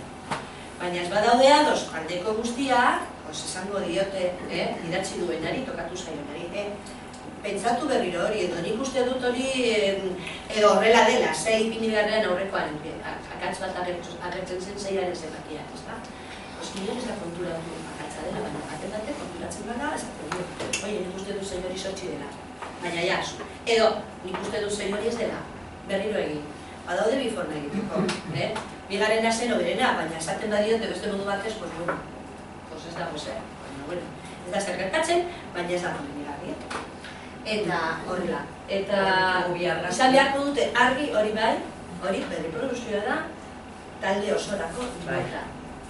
Baina ez badaude ados, aldeko guztiak, esango diote, idatzi duenari, tokatu zaionari. Pentsatu berriro hori, edo nik uste dut hori edo horrela dela, zei ipini beharrean aurrekoan, akatz bat agertzen zen zeiaren zenbakiak, ez da? Oskinean ez da kontura akatza dela, baina baten konturatzen gara, ez da kontura. Oie, nik uste dut zei hori sortzi dela, baina jas. Edo, nik uste dut zei hori ez dela, berriro egin. Badaude bi forma egiteko, bigarrena zen oberena, baina esaten badiote beste modu batez, pues bueno, pues ez dago zer, baina bueno, ez da zer gertatzen, baina ez da komenigarria. Eta horrela, eta izan beharko dute argi hori bai, hori berriproduzioa da, talde osorako baita.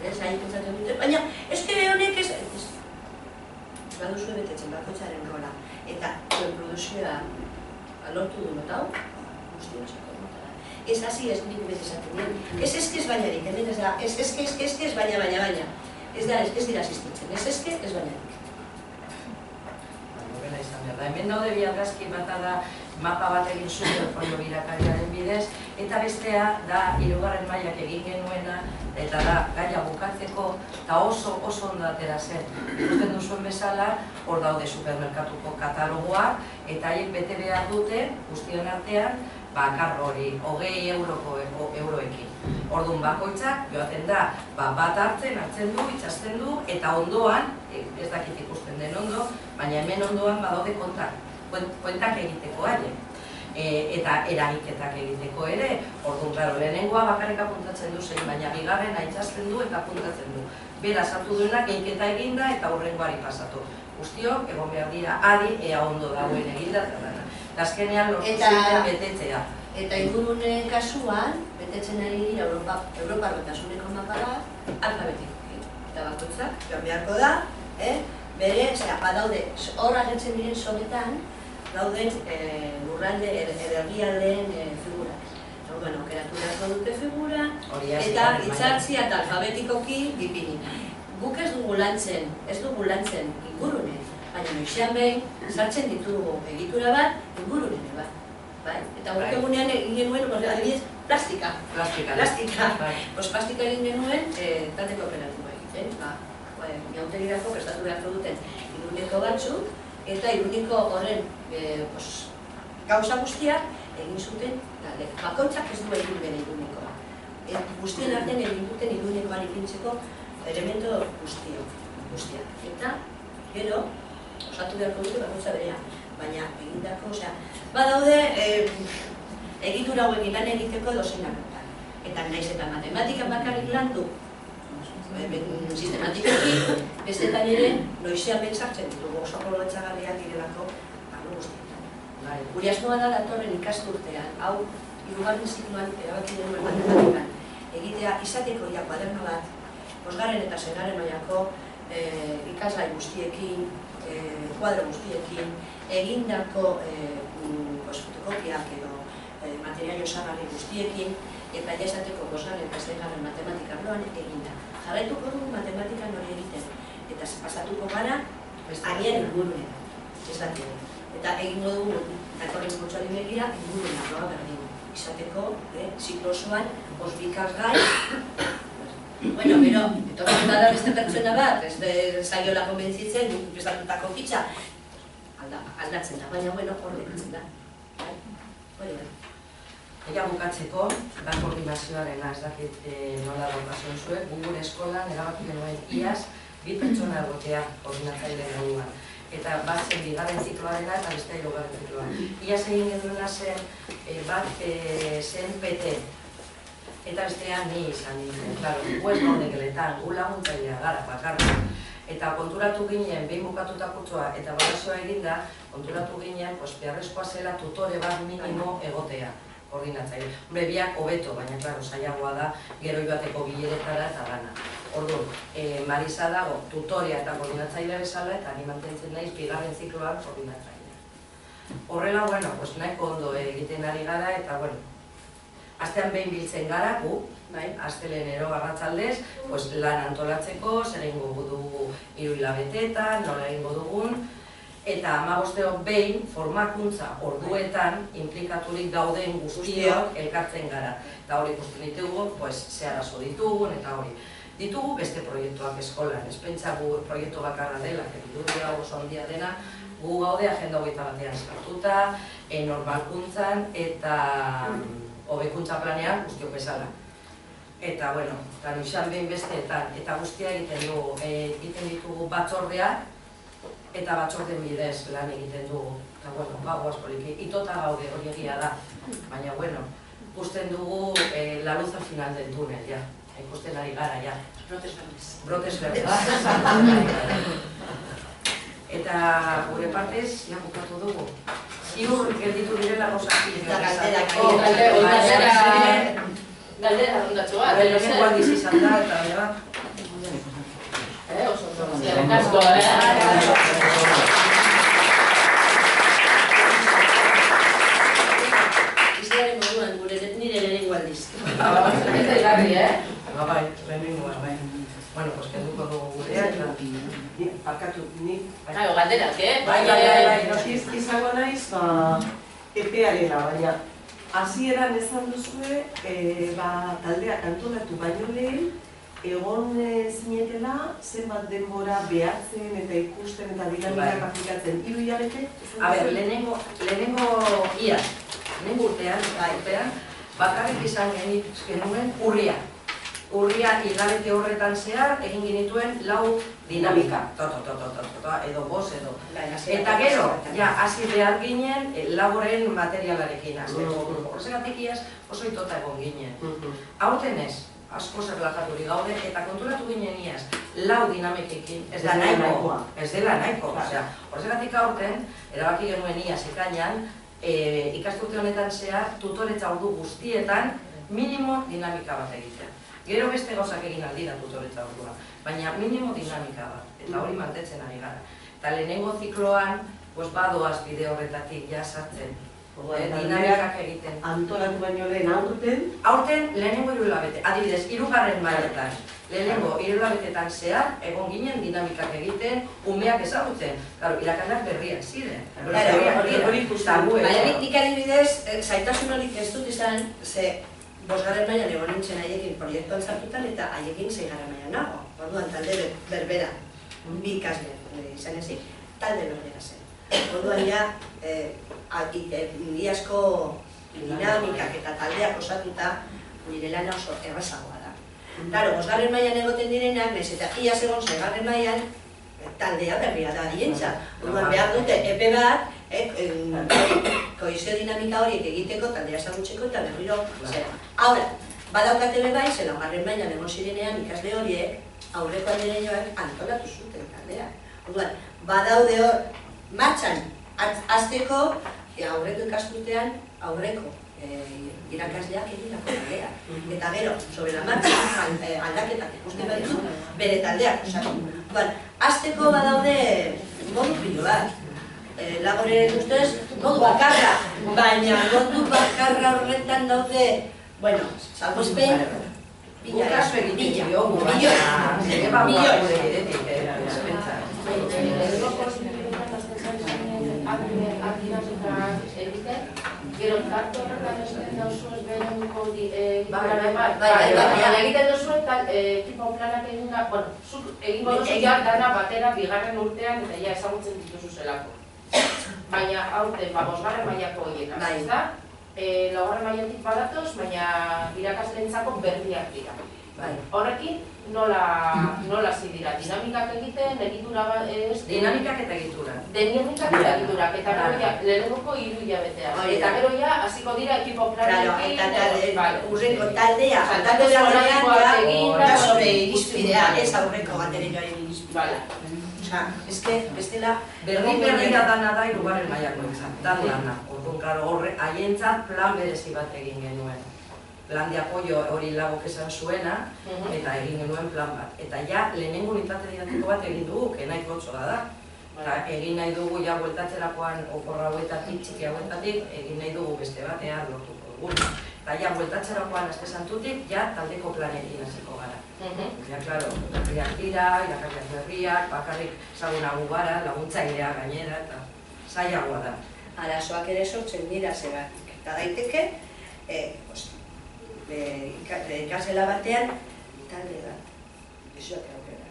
Zain pentsatzen dute, baina eske honek ez baduzu betetzen bakoitzaren rola. Eta berriproduzioa lortu du notau, guztio txeko notara. Ez hasi ez nik bete esaten dien. Ez eske ez bainarik, ez da, ez eske ez baina. Ez dira asistitzen, ez eske ez bainarik. Hemen daude bi argazki bata da mapa bat egin zuen folio birakariaren bidez, eta bestea da 3. mailak egin genuena, eta da gaia bukatzeko, eta oso ondo atera zen. Ikusten duzuen bezala, hor daude supermerkatuko katalogoak, eta haiek bete behar dute, guztion artean, bakar hori, 20 euroekin. Orduan bakoitzak, joaten da, bat hartzen du, itxasten du, eta ondoan, ez dakit ikusten den ondo, baina hemen ondoan badaude kuentak egiteko haiek. Eta eragiketak egiteko ere, orduan, klaro, lehenengoa bakarrik apuntatzen du zein, baina bigarrena itxasten du eta apuntatzen du. Beraz, hartu duenak egiketa eginda eta hurrengoari pasatu. Guztiok, egon behar dira, adi, ea ondo dagoen eginda, eta azkenean lortu zuten betetzea. Eta ingurune kasuan, betetzen ari dira Europar Batasuneko mapa bat, alfabetikoki. Eta bakoitzak, joan beharko da, bere, badaude, hor agertzen diren sonetan, dauden lurralde herrialdeen figurak. Orduan, aukeratu beharko dute figura, eta itzartzia eta alfabetikoki ipini. Guk ez dugu lantzen ingurune, baina noizean behin, sartzen ditugu egitura bat, ingurune bat. Eta guk egunean egin genuen, adibidez, plastika. Plastika egin genuen, talde kooperatiboa egiten. Miautegirako prestatu beharko duten inguruneko batzuk, eta Iruniko horren gauza guztiak egin zuten talde. Bakoitzak ez du egin bere Irunikoa. Guztien artean egin duten Irunikoan ipintzeko elemento guztiak. Eta, gero, osatu beharko dute bakoitza berea, baina egindako, badaude egitura hauekin lan egiteko dozenak. Eta naiz eta matematikan bakarrik landu, sistematikoki, bestetan ere, noizean bentsartzen ditugu oso aprobetxagarriak direlako arlo guztietan. Gure asmoa da datorren ikasturtean, hau, 3. zikloan erabaki denuen matematikan, egitea izateko ja kuaderno bat, 5. eta 6. mailako ikaslai guztiekin, kuadro guztiekin, egindako fotokopiak edo material osagarri guztiekin, eta jasateko 5. eta 6. matematika arloan eginda. Jarraituko dugu matematikan hori egiten, eta pasatuko gara agian inguruen, ez dakit. Eta egingo dugu, datorren kurtsuari begira, inguruen arloa berdin. Izateko, ziklo osoan, 5 ikasgai. Bueno, pero, etortzen da beste pertsona bat, ez zaiola konbentzitzen, prestatutako fitxa, aldatzen da, baina, bueno, hor dekatzen da. Hori da. Ega bukatzeko, da koordinazioarena, ez dakit nola daukazuen zuen, gure eskolan erabaki genuen iaz, 2 pertsona egotea koordinatzaile moduan. Eta bat zen 2. zikloarena eta beste 3. zikloan. Iaz egin genuena zen, bat zen PT. Eta bestean ni izan nintzen, klaro, gu ez gaude geletan, gu laguntzailea gara, bakarra. Eta konturatu ginen, behin bukatutakoa eta balazioa eginda, konturatu ginen, beharrezkoa zela tutore bat minimo egotea. Koordinatzaile. Hombre, biak hobeto, baina, klaro, zailagoa da, gero joateko bileretara eta gana. Orduan, Marisa dago tutoria eta koordinatzailea bezala, eta ni mantentzen naiz 2. zikloan koordinatzailea. Horrela, bueno, nahiko ondo egiten ari gara, eta, bueno, astean behin biltzen gara, gu, astelenero arratsaldez, lan antolatzeko, zer egingo dugu 3 hilabeteetan, nola egingo dugun, eta 15 behin formakuntza orduetan implikaturik dauden guztiok elkartzen gara. Eta hori ikusten ditugu, ze arazo ditugun, eta hori. Ditugu beste proiektuak eskolan, ez pentsa gu proiektu bakarra dela, egiduria oso handia dena, gu gaude agenda 21 sartuta, normalkuntzan eta hobekuntza planean guztiok bezala. Eta, bueno, izan behin besteetan, eta guztia egiten ditugu batzordeak, eta batzorden bidez lan egiten dugu. Eta, bueno, gagoaz poliki, itota gaude hori egia da. Baina, bueno, ikusten dugu la luz al final del túnel, ja. Ikusten ari gara, ja. Brotes verdes. Eta gure partez, ja, bukatu dugu. Ziur, gelditu direla gozak. Galdera rondatxo bat. Lehenengo aldiz izan da, eta bera. Oso, zerren asko, Izaren moduan, nire lehenengo aldiz. Eta hilarri, Bai, lehenengoa, bai. Bueno, kenduko dugu gurea, eta... Parkatu, ni... Galderak, Bai, izango naiz, epearela, baina hasieran esan duzue, taldeak antolatu baino lehen, egon zinetela, zenbat denbora behatzen eta ikusten eta dinamikak aplikatzen, 3 hilabete? A ber, lehenengo iaz, lehenengo urtean, bakarrik izan genuen urria. Urria hilabete horretan zehar, egin genituen 4 dinamika, edo 5 edo. Eta gero, hasi behar ginen laboren materialarekin. Horregatik iaz oso itota egon ginen. Aurten ez, asko zerlakaturik gaude, eta konturatu ginen iaz, 4 dinamikekin ez da nahiko. Ez dela nahiko. Horregatik aurten, erabaki genuen iaz ekainan, ikasturte honetan zehar, tutoretza ordu guztietan, minimo dinamika bat egitea. Gero beste gauzak egin aldira tutoretza ordua, baina minimo dinamika bat, eta hori mantetzen ari gara. Eta lehenengo zikloan, badoaz bide horretatik ja sartzen, dinamikak egiten. Antolatu baino lehen aurten? Aurten lehenengo 3 hilabete, adibidez, 3. mailetan. Lehenengo 3 hilabetetan zehar, egon ginen dinamikak egiten, umeak ezagutzen. Irakasleak berriak ziren. Baina nik adibidez, zaitasun horik ez dut izan, ze 5. mailan egon nintzen haiekin proiektuan sartutan eta haiekin 6. mailan nago. Orduan talde berbera, 2 ikasle izan ezik, talde berbera zen. Orduan ja, iazko dinamikak eta taldeak osatuta, nire lana oso errazagoa da. Claro, 5. mailan egoten direnak, nahiz eta iaz egon 6. mailan, taldea berria da dientza. Orduan behar dute epe bat, kohesio dinamika horiek egiteko, taldea ezagutzeko eta berriro zera. Ahora, badaukate bai, 6. mailan egon zirenean ikasle horiek, aurreko aldereñoak antolatu zuten taldea. Orduan, badaude hor, martxan, azteko, aurreko ikasturtean, aurreko irakasleak egindako taldea. Eta gero, sobre la marcha, aldaketak ikusten baditu, bere taldeak osatu. Azteko badaude modu pilo bat. Lagoren ustez, modu bakarra, baina modu bakarra horretan daude, bueno, salbuespen, gero kartu horretan egiten dauzuz berenuko egiten duzuen tipo planak egin da, bueno, zuk egingo duzu ja dana batera 2. urtean eta ja ezagutzen dituzu zelako. Baina aurten, 5. mailako horiek, ez da? 4. mailatik badatoz, baina irakasleentzako berriak dira. Horrekin, nola zi dira? Dinamikak egiten, egitura ez? Dinamikak eta egitura. Dinamikak eta egiturak, eta gero ja, lehenengoko 3 hilabetea. Eta gero ja, hasiko dira ekipo planekin. Eta urreko taldea, aldatu beharrean, da sobre irizpidea, ez aurreko batereioaren irizpidea. Eske, bestela, Berri dana da 3. mailako entzat, dan lana. Orduan, horre, haientzat plan berezi bat egin genuen. Plan de apoio hori lagok esan zuena, eta egin genuen plan bat. Eta ja, lehenengo unitate didatiko bat egin dugu, nahiko otsoa da. Egin nahi dugu, ja, bueltatzerakoan, oporra hauetatik, txiki hauetatik, egin nahi dugu beste batean lortuko dugu. Eta ja, bueltatzerakoan azte santutik, ja, taldeko planekin hasiko gara. Ja, klaro, berriak dira, irakasleak berriak, bakarrik zagunagu gara, laguntzailea gainera, eta zailagoa da. Arazoak ere sortzen dira zebatik. Eta daiteke, ikasela batean, talde bat. Izuak aukera.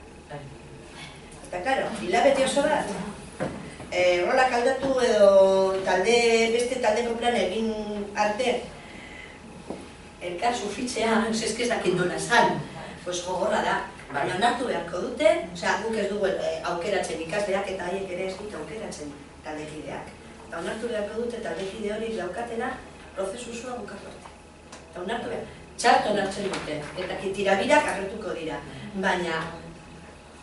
Eta, karo, hilabete oso bat. Rolak aldatu edo beste taldeko plan egin arte, elkar sufritzea, eske ez dakit nola zan, pues gogorra da. Baina onartu beharko dute, guk ez dugu aukeratzen ikasleak eta haiek ere ez dut aukeratzen taldekideak. Eta onartu beharko dute taldekide hori daukatena prozesu osoa bukatu arte. Eta onartu behar, txarto onartzen dute, eta tirabirak agertuko dira. Baina,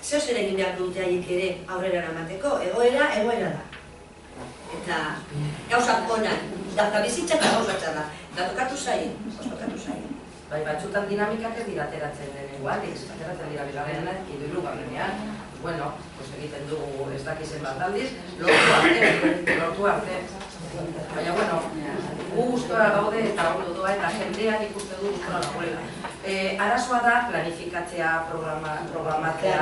zeo zer egin behar dute haiek ere aurrera eramateko, egoera da. Eta gauzak onak, da bizitza eta gauzatza da. Da tokatu zain, Bai, batzutan dinamikak ez dira ateratzen denengo aldiz, ateratzen dira bigarrenean, hirugarrenean. Bueno, egiten dugu ez dakizen bat aldiz, lortu arte. Baina, bueno, gu gustora gaude eta ondo doa eta jendean ikuste du gustora dagoela. Arazoa da planifikatzea, programatzea,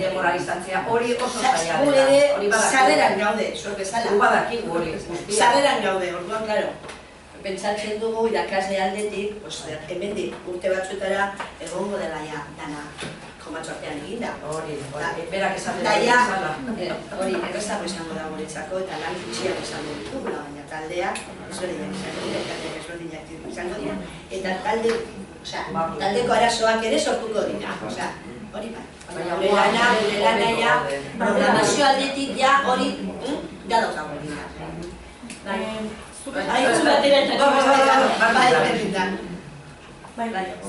demoralizatzea, hori oso zaila dela. Gu sarreran gaude, zuek bezala. Gu badakigu hori guztia. Sarreran gaude, orduan, klaro. Pentsatzen dugu irakasle aldetik, hemendik urte batzuetara egongo dela ja dana komatxoartean eginda. Hori, berak esan dela. Hori, errezago izango da guretzako eta lan gutxiak izango ditugula, baina taldeak ezberdinak izango dira. Eta taldeko arazoak ere sortuko dira. Hori bai. Gure lana ja, programazio aldetik ja hori dadokago dira.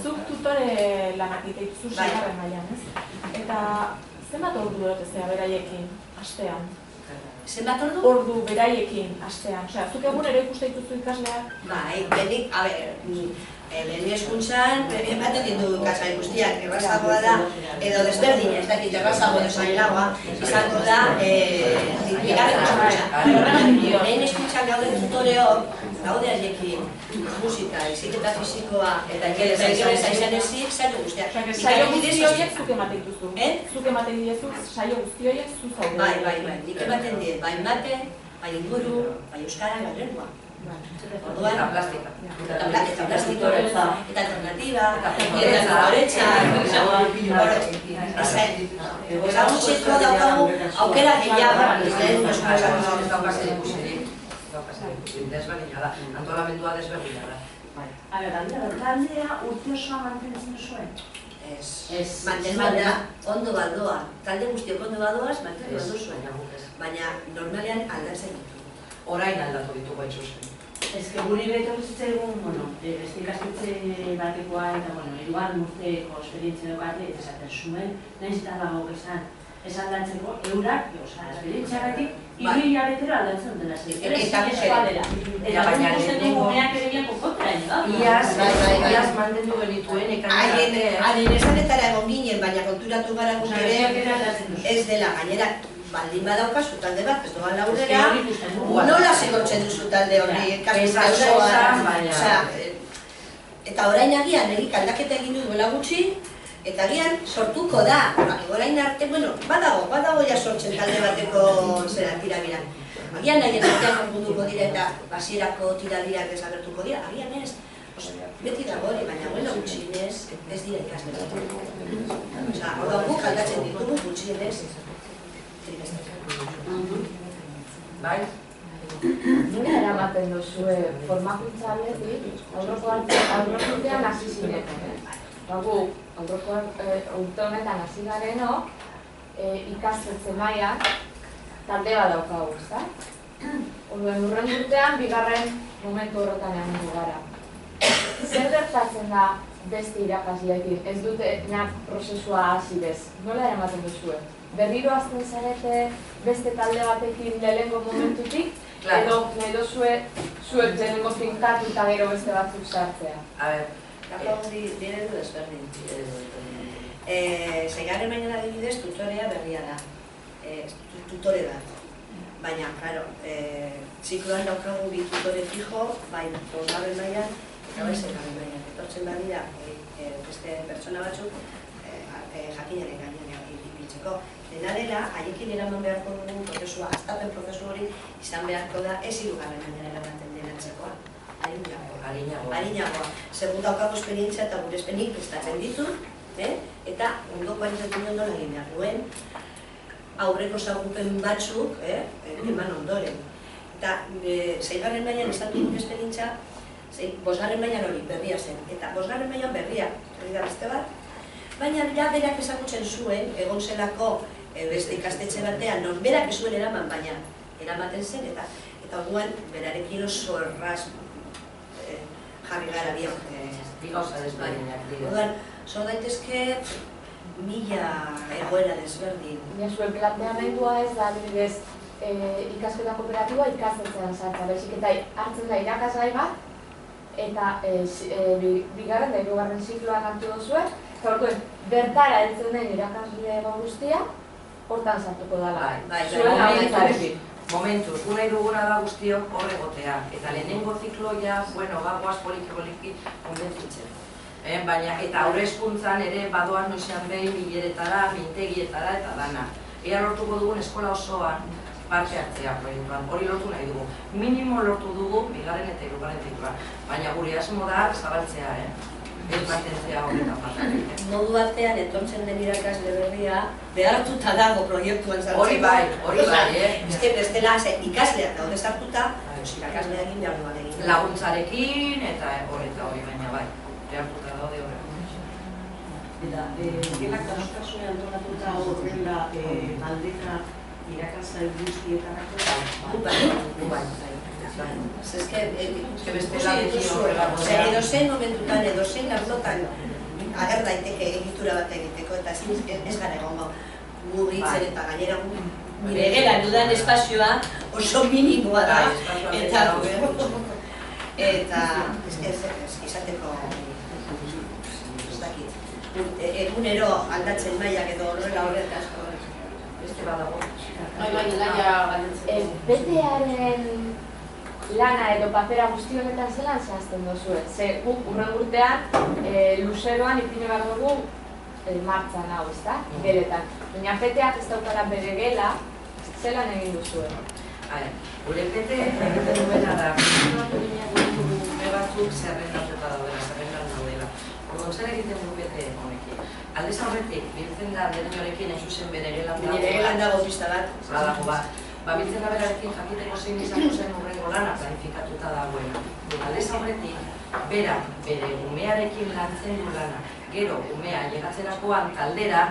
Zuk tutore lanak dituzu 6. mailan, ez? Eta zenbat ordu dutezea beraiekin astean? Zenbat ordu? Ordu beraiekin astean. Osea, zuk egunero ikuste dituzu ikasleak? Bai, benik, lehen eskuntzan, ematen ditu ikasgai guztiak, errazagoa da, edo desberdin, ez dakit errazago edo zailagoa, izango da, bigarren eskuntza. Lehen eskuntzan gaude tutoreok, gaude haiekin, musika, iziketa fizikoa, eta ingelesa izan ezik, saio guztiak. Saio guzti horiek zuk ematen dituzu. Zuk ematen dituzu, saio guzti horiek zu zaude. Bai, nik ematen diet, bai mate, bai inguru, bai euskara, bai lengua. Eta plastika. Eta plastiko, eta alternatiba, eta oretxa, Ezagutzeko daukagu aukera gehiago. Desberdina da, antolamendua desberdina da. Taldea urte osoa mantentzen zuen? Ez, mantentzea ondo baldoa. Talde guztiok ondo baldoaz, mantendu ondo zuen. Baina normalean aldatzen ditu. Orain aldatu ditugu etxuzen. Ez que guri beto zitzaigun, beste ikastetxe batekoa eta, hirugarren urteko esperientzia daukate, eta esaten zuen, nahiz eta dago esan, ez aldatzeko, eurak, esperientziagatik, 3 hilabetero aldatzen dutela zen. Eta eskoa dela. Eta baina ikusten dugu meak ere biako kontra, da? Iaz mantendu genituen, Haien esanetara egon ginen, baina konturatu gara guk ere, ez dela, gainera, baldin badaukazu talde bat, ez doan laurera, nola segotzen duzu talde horri eta orain agian erik aldaketa egin du duela gutxi, eta agian sortuko da, orain arte, badago ja sortzen talde bateko tirabiran. Agian nahien artean konpunduko dira eta hasierako tirabirak desagertuko dira, agian ez. Beti dago hori, baina gutxienez ez dira ikasten. Orduan guk aldatzen ditugu gutxienez. Bai? Nola eramaten duzue formakuntza aldetik, aurrekoan hasi zinen. Gu, aurrekoan urte honetan hasi garenok, ikastetxe mailan talde bat daukagu, ezta? Hurren urtean, bigarren momentu horretan egon gara. Zer gertatzen da beste irakasleekin, ez dute prozesua hasi bez? Nola eramaten duzue? Berriro azten zarete beste talde batekin lehenengo momentutik, edo nahi duzue zuek lehenengo finkatu eta gero beste batzuk sartzea? A ber, dire du desberdin. Seigarren mailan adibidez tutorea berria da, tutore bat. Baina, claro, zikloan daukagu bi tutore fijo, bai, bosgarren mailan eta bai seigarren mailan. Etortzen badira beste pertsona batzuk jakinaren gainean ibiltzeko. Dena dela, haiekin eraman beharko dugun prozesua, hastapen prozesu hori izan beharko da ez hirugarren mailan eramaten denatzekoa. Arinagoa. Segun daukago esperientzia eta gure espenik prestatzen ditut, eta ondoko arizatzen nola egin behar duen, aurreko zagupen batzuk eman ondoren. Eta 6. mailan estatu duk esperientzia, 5. mailan hori berria zen, eta 5. mailan berria, hori da beste bat, baina berak ezagutzen zuen, egon zelako beste ikastetxe batean, non berak ez zuen eraman, baina eramaten zen, eta orduan berarekin oso erraz jarri gara biok. Bi gauza desberdinak dira. Orduan, sor daitezke 1000 egoera desberdin. Zuen planteamendua ez da, adibidez, ikasketa kooperatiboa ikastetxean sartza, baizik eta hartzen da irakasgai bat, eta bigarren da hirugarren zikloan hartu duzue, eta orduan, bertara heltzen den irakasle guztia, hortan sartuko dela. Zuen laguntzarekin. Momentuz, nahi duguna da guztiok hor egotea. Eta lehenengo zikloia, goaz poliki konbentzitzen. Baina, eta aurre hezkuntzan ere badoan noizean behin bileretara, mintegietara eta dana. Ea lortuko dugun eskola osoan parte hartzea proiektuan, hori lortu nahi dugu. Minimo lortu dugu, bigarren eta hirugarren zikloan. Baina gure asmo da zabaltzea, ez mantentzea horretan batak. Modu batean, etortzen den irakasle berria, behartuta dago proiektuan sartzeko. Hori bai, bestela, ikasleak daude sartuta, irakaslea egin behar duan egin. Laguntzarekin eta hori baina bai, behartuta daude horretan. Eta, gelak kasukasunean antolatuta horren da aldeka irakasle guztietarako? Bai. Edozein momentutan, edozein arlotan ager daiteke egitura bat egiteko, eta ez gara egongo mugitzen eta gainera nire gelan dudan espazioa oso minimoa da, eta izateko ez dakit. Egunero aldatzen maiak edo horrela horretaz beste badago. Betearen lana edo papera guzti honetan zelan zehazten duzue. Ze guk hurren urtean luzeroan ipine behar dugu martxan hau, ezta? Geletan. Baina peteak ez daukala bere gela, zelan egin duzue. Gure pete egiten duena da, aldez aurretik, biltzen da Derriorekin hain zuzen bere gelan dago. Nire gelan dago pista bat. Badago bat. Biltzen da berarekin jakiteko zein izango zen hurrengo lana planifikatuta dagoena. Aldez aurretik, bere umearekin lantzen du lana. Gero, umea llegatzerakoan taldera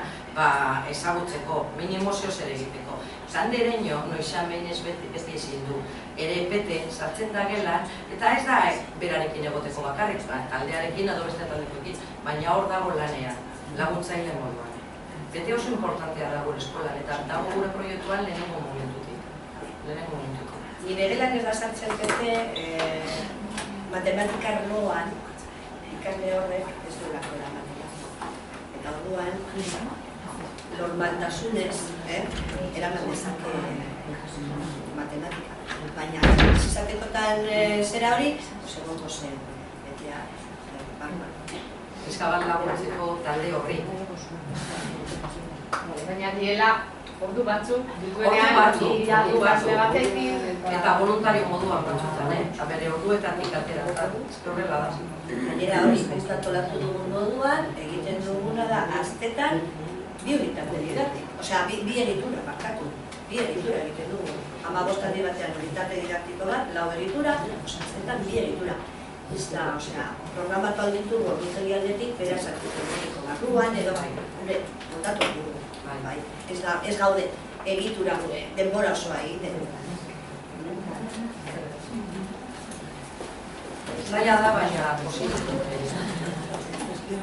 ezagutzeko, minimozioz ere egiteko. Zande ereño, noizan behin ez dizien du, ere pete sartzen da gelan, eta ez da berarekin egoteko bakarrik, taldearekin edo beste taldekoekin, baina hor dago lanean, laguntzaile moduan. Bete oso importantea da gure eskolan, eta dago gure proiektuan lehenengo momentutik. Nire gelan ez da sartzen pete, matematika arloan, ikasle horrek ez du lako da matematika. Eta orduan, normaltasunez, eraman dezake matematika. Baina, izatekotan zera hori, egongo zen, betea, barba. Eskabat laguntzeko talde horri. Baina diela, ordu batzuk, dituenean, batekin. Eta voluntario moduan batzutan, eta bere orduetatik atera, eta horrela da. Gainera hori, konstatolatu dugun moduan, egiten duguna da, aztetan, bi unitate didaktik. Osea, bi egitura, barkatu. Bi egitura egiten dugu. 15 aldi batean unitate didaktiko bat, 4 egitura, osea, aztetan bi egitura. Ez da, osea, programatu aldintu gordutegi aldetik, beraz artiko barruan, edo gure, montatu dugu. Ez gaude egitura gure, denbora osoa egiten. Zaila da, baina posible.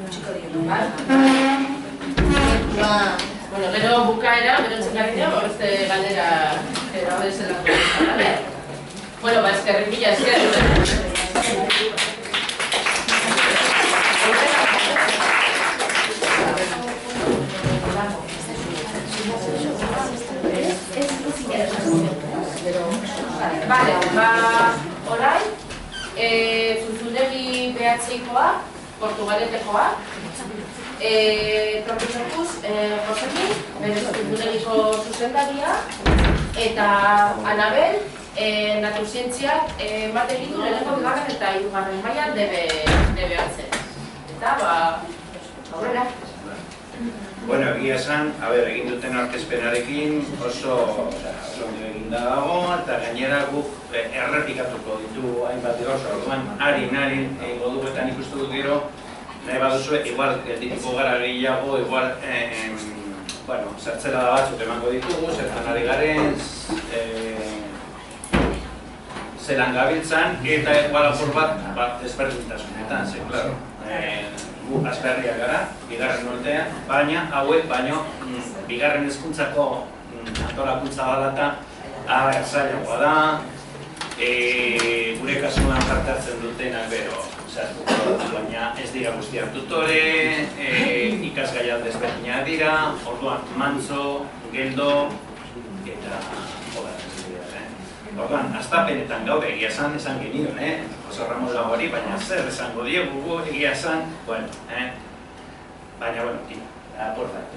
Txiko dira. Bueno, gero bukaera, gero txikatzea, beste galdera hori zelako izan. Bueno, eskerrik mila esker. Vale, orain, Zuzundegi behatzeikoa, Portugaletekoa, Tropizakuz, Josekin, bere Zuzundegiko zuzendaria, eta Anabel, naturzientziak ematen ditu lehenengo bigarren eta hirugarren mailan debe hartzen. Eta, aurrera. Bueno, egia esan, egin duten aurkezpenarekin oso ondo eginda dago, eta gainera guk errepikatuko ditu hainbat oso, orduan harin egingo dugu eta nik uste dut gero, nahi baduzu, igual geldituko gara gehiago, igual, zertzera da batzuk emango ditugu, zertan ari garen, zelan gabiltzan, eta igual apur bat desberdintasunetan, ze, klaro. Gu asperriak gara, bigarren urtean, baina hauek baino bigarren hezkuntzako antolakuntza dela eta zailagoa da, gure kasuan parte hartzen dutenak bero, baina ez dira guztiak tutore, ikasgaia desberdinak dira, orduan mantzo, geldo eta orduan, astapenetan gaude egia esan genion, oso Ramos hori, baina zer esango diegu egia esan, baina, apurtat,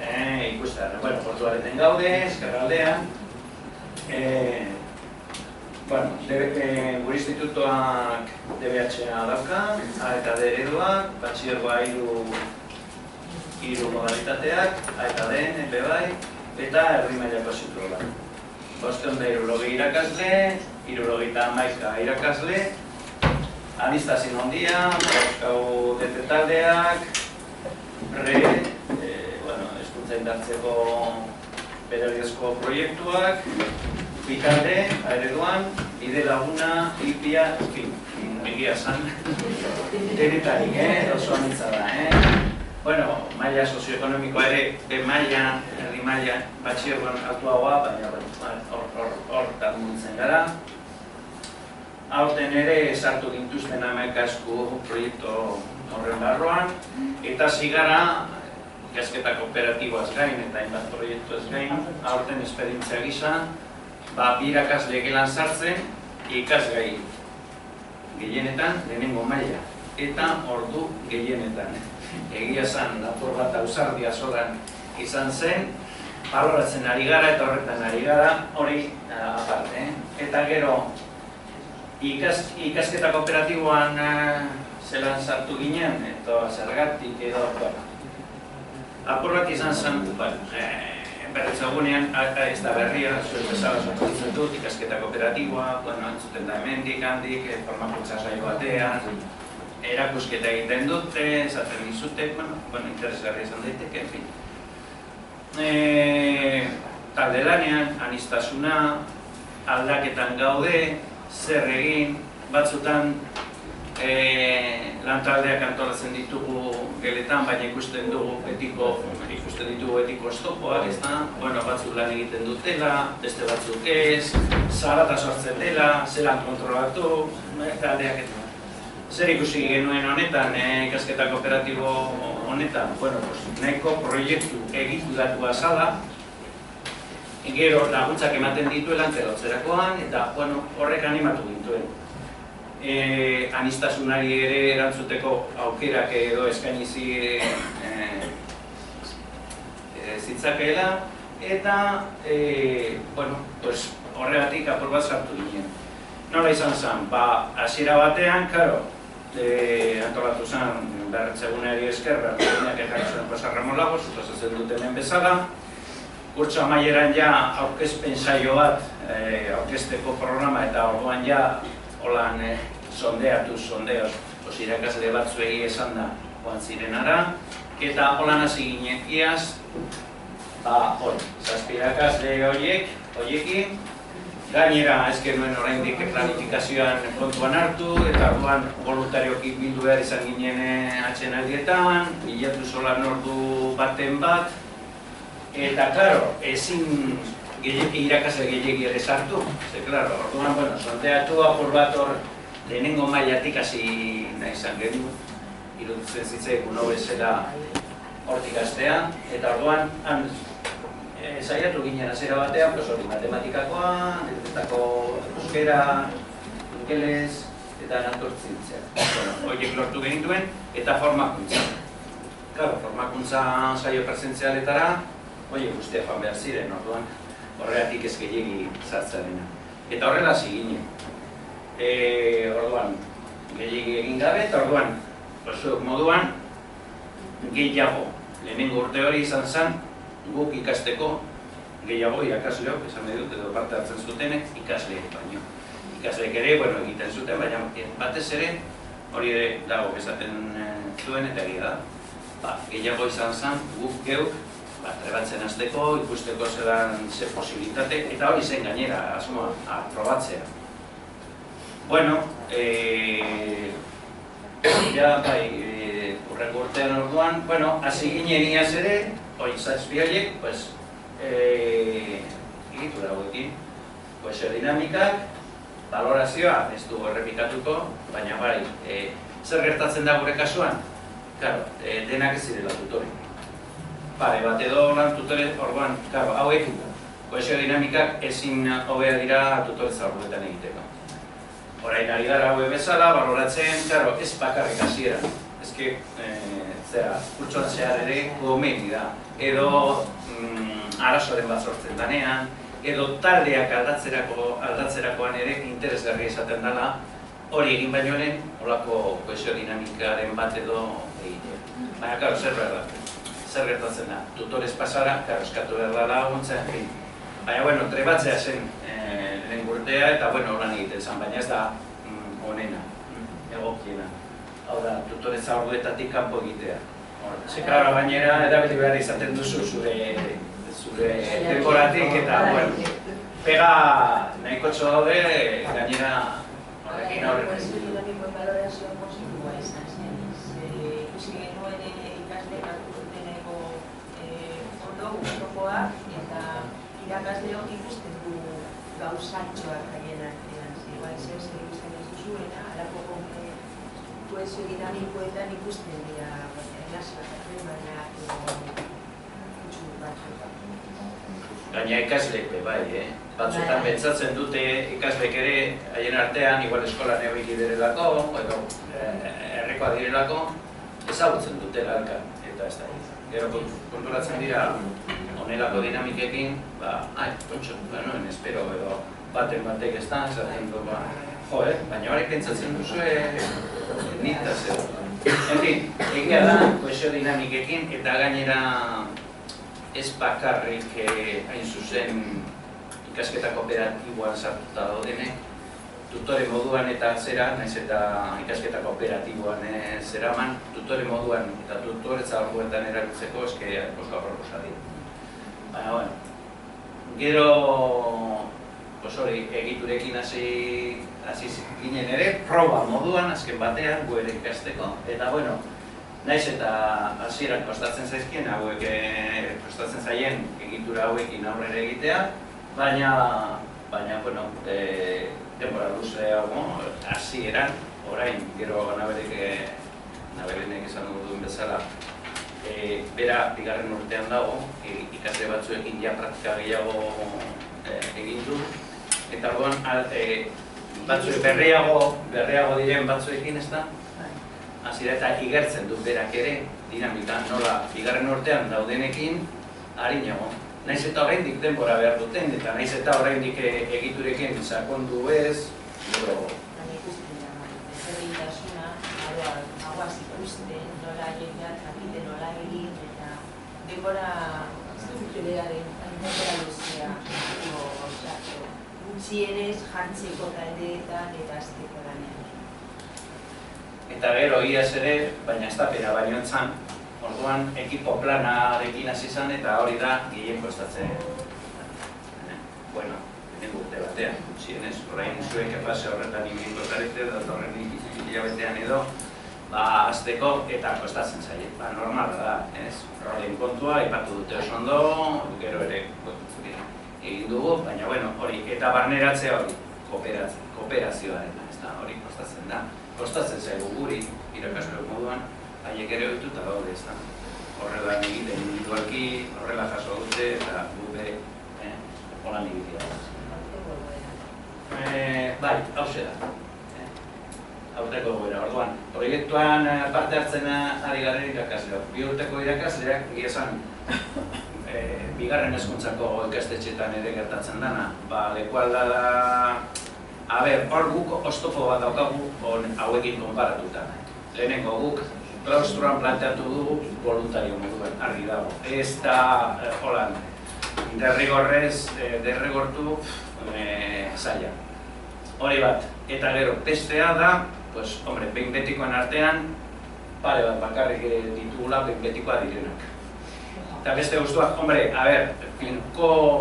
ikusten, Portugaleten gaude, Ezkerraldean, gure institutoak DBH-a dauka, eta ereduak, batxilergoa hiru modalitateak, eta den, bebai, eta erdi mailako zituola. 560 irakasle, 71 irakasle, anistazin ondia, Euskau DT taldeak, hezkuntza indartzeko berariozko proiektuak, bitalde, ereduan, bide laguna, ipia, egia esan, denetarik, oso anitza da, maila sozioekonomikoa ere, maila, herri maila, batxierroan altuagoa, baina hor muntzen gara. Aurten ere sartu gintuzten 11 esku proiektu horren barruan, eta zigara ikasketa kooperatiboaz gain eta hainbat proiektu ez gain, aurten esperientzia gisa, bi irakasle gelan sartzen ikasgai gehienetan lehenengo maila, eta ordu gehienetan. Egia esan, apur bat ausardia zoran izan zen, baloratzen ari gara eta horretan ari gara, hori aparte. Eta gero, ikasketa kooperatiboan zelan sartu ginen, eta zergatik edo, apur bat izan zen, berretzagunean, ez da berria, zuen bezala sortzen dut, ikasketa kooperatiboa, entzuten da hemendik, handik, formakuntza saio batean, erakusketa egiten dute, esaten dizute, interesgarria izan daiteke, en fin. Talde lanean, aniztasuna, aldaketan gaude, zer egin, batzutan lantaldeak antolatzen ditugu geletan, baina ikusten ditugu etiko oztopoak, ez da? Batzuk lan egiten dutela, beste batzuk ez, zarata sortzen dela, zelan kontrolatu, taldeak eta. Zer ikusi genuen honetan, ikasketa kooperatibo honetan? Nahiko proiektu egituratua zala, gero laguntzak ematen dituela antzelotzerakoan, eta horrek animatu gintuen. Aniztasunari ere erantzuteko aukerak edo eskaini zitzakeela, eta horregatik apur bat sartu ginen. Nola izan zen? Hasiera batean, antolatu zen berretzeguneari esker, berretzeguneak ekarri zuen Jose Ramon Lagos, utazatzen dut hemen bezala. Kurtso amaieran ja aurkezpen saio bat, aurkezteko programa, eta orduan ja holan sondeoz, irakasle batzuei esan da joan zirenara, eta holan hasi ginen iaz, zazpi irakasle horiekin, gainera ez genuen oraindik planifikazioan kontuan hartu, eta orduan voluntarioki bildu behar izan ginen atsedenaldietan, bilatu solan ordu baten bat, eta, klaro, ezin irakasle gehiegi ere sartu, orduan, sondeatu apur bat hor lehenengo mailatik hasi nahi izan genuen, iruditzen zitzaik uno bezala hortik hastea, eta orduan, saiatu ginen hasiera batean, matematikakoa, euskera, ingeles, eta naturtzientzia. Horiek lortu genituen, eta formakuntza. Formakuntza saio presentzialetara, guztia joan behar ziren, orduan, horregatik ez gehiegi sartzearena. Eta horrela hasi ginen. Orduan, gehiegi egin gabe, eta orduan, zuek moduan, gehiago. Lehenengo urte hori izan zen, guk ikasteko gehiago irakasleok, esan nahi dut, edo parte hartzen zutenek, ikasleek baino. Ikasleek ere, egiten zuten, baina batez ere, hori ere dago esaten zuen eta egia da. Gehiago izan zen, guk geuk, trebatzen hasteko, ikusteko zelan ze posibilitate, eta hori zen gainera, asmoa, probatzea. Urrengo urtean orduan, hasi ginen iaz ere, zazpi horiek, egitura hauekin, kohesio dinamikak, valorazioa, ez du errepikatuko, baina zer gertatzen da gure kasuan? Denak ez zirela tutore. Pare bat edo lan tutore, orduan, hauek, kohesio dinamikak ezin hobea dira tutore zaurduetan egiteko. Orain ari gara haue bezala, baloratzen, ez bakarrik hasiera. Ezke, kurtsoan zehar ere gomeni da. Edo arazoren bat sortzen danean, edo taldeak aldatzerakoan ere interesgarria izaten dela, hori egin baino lehen, holako kohesio dinamikaren bat edo egitea. Baina, zer behar da? Zer gertatzen da? Tutorez pasara, eskatu behar da laguntza, baina, trebatzea zen lehen urtea eta horan egiten zen, baina ez da onena, egokiena. Hau da, tutoretza orduetatik kanpo egitea. Zekara gainera, edabili behar izaten duzu zure temporatik eta, pega nahiko txo daude, gainera horrekin horrekin. Balorazioa positiboa izan zen, ikusi genuen ikasleak hartuteneko ondo gustokoa eta irakasleok ikusten du gauzatxoak haienak. Igual zer ikusten ez duzu eta alako kohesio dinamikoetan ikusten dira erlazioak harremanak kutsu batzuetan. Gaina ikasleek bai, batzuetan pentsatzen dute ikasleek ere haien artean, igual eskolan ebik direlako, edo herrikoa direlako, ezagutzen dutela elkar, eta ez da. Gero konturatzen dira honelako dinamikekin, kontxo, espero, edo baten batek ez da, esaten du, Jo, baina horrek pentsatzen duzu nitaz edo. En fin, egia da, kohesio dinamikekin eta gainera ez bakarrik hain zuzen ikasketa kooperatiboan sartuta daudenek, tutore moduan eta zera, naiz eta ikasketa kooperatiboan zeraman, tutore moduan eta tutoretza orduetan erabiltzeko eske oso aproposa dira. Baina, bueno, gero hori, egiturekin hasi ginen ere, proba moduan, azken batean, gu ere ikasteko. Eta, bueno, naiz eta hasieran kostatzen zaizkien, hauek kostatzen zaien egitura hauekin aurrera egitea, baina, bueno, denbora luzeago, hasieran, orain, gero Nabelenek esan duen bezala, bera, bigarren urtean dago, ikasle batzuekin ja praktika gehiago egin du, eta orduan berriago diren batzuekin ez da, hasiera eta igertzen du berak ere dinamika nola bigarren urtean daudenekin arinago. Naiz eta oraindik denbora behar duten, eta naiz eta oraindik egiturekin sakondu ez, gero... Ezberdintasuna, aguaz ikusten, nola jendeak, jakite nola egin, eta denbora zuzulearen denbora luzea, gutxienez jantzeko taldeetan eta azteko lanean. Eta gero iaz ere, baina ez da pera bainoetan, orduan ekipo planarekin hasi izan eta hori da gehien kostatzen. Bueno, lehenengo urte batean, gutxienez, orain zuek fase horretan inbiko zarete, datorren hilabetean edo, azteko eta kostatzen zaie. Normala da, ez? Rolen kontua, ipatu dute oso ondo, gero ere egin dugu, baina bueno, hori, eta barneratzea hori, kooperazioaren, ez da, hori kostatzen da. Kostatzen zaigu guri, irakasle moduan, haiek ere ohituta daude, ez da. Horrela egiten individualki, horrela jaso dute, eta gube, holan egitea. Bai, hauze da. Aurteko goera, orduan, proiektuan parte hartzen ari garen irakasleak. 2 urteko irakasleak, egia esan, bigarren hezkuntzako ikastetxeetan ere gertatzen dana, lekualda da, hor guk oztopo bat daukagu hauekin konparatuta. Lehenengo guk klaustroan planteatu du voluntario moduan, argi dago. Ez da, holan, derrigortu zaila. Hori bat, eta gero, bestea da, behin betikoen artean, pare bat bakarrik ditugula behin betikoa direnak. Eta beste guztuak,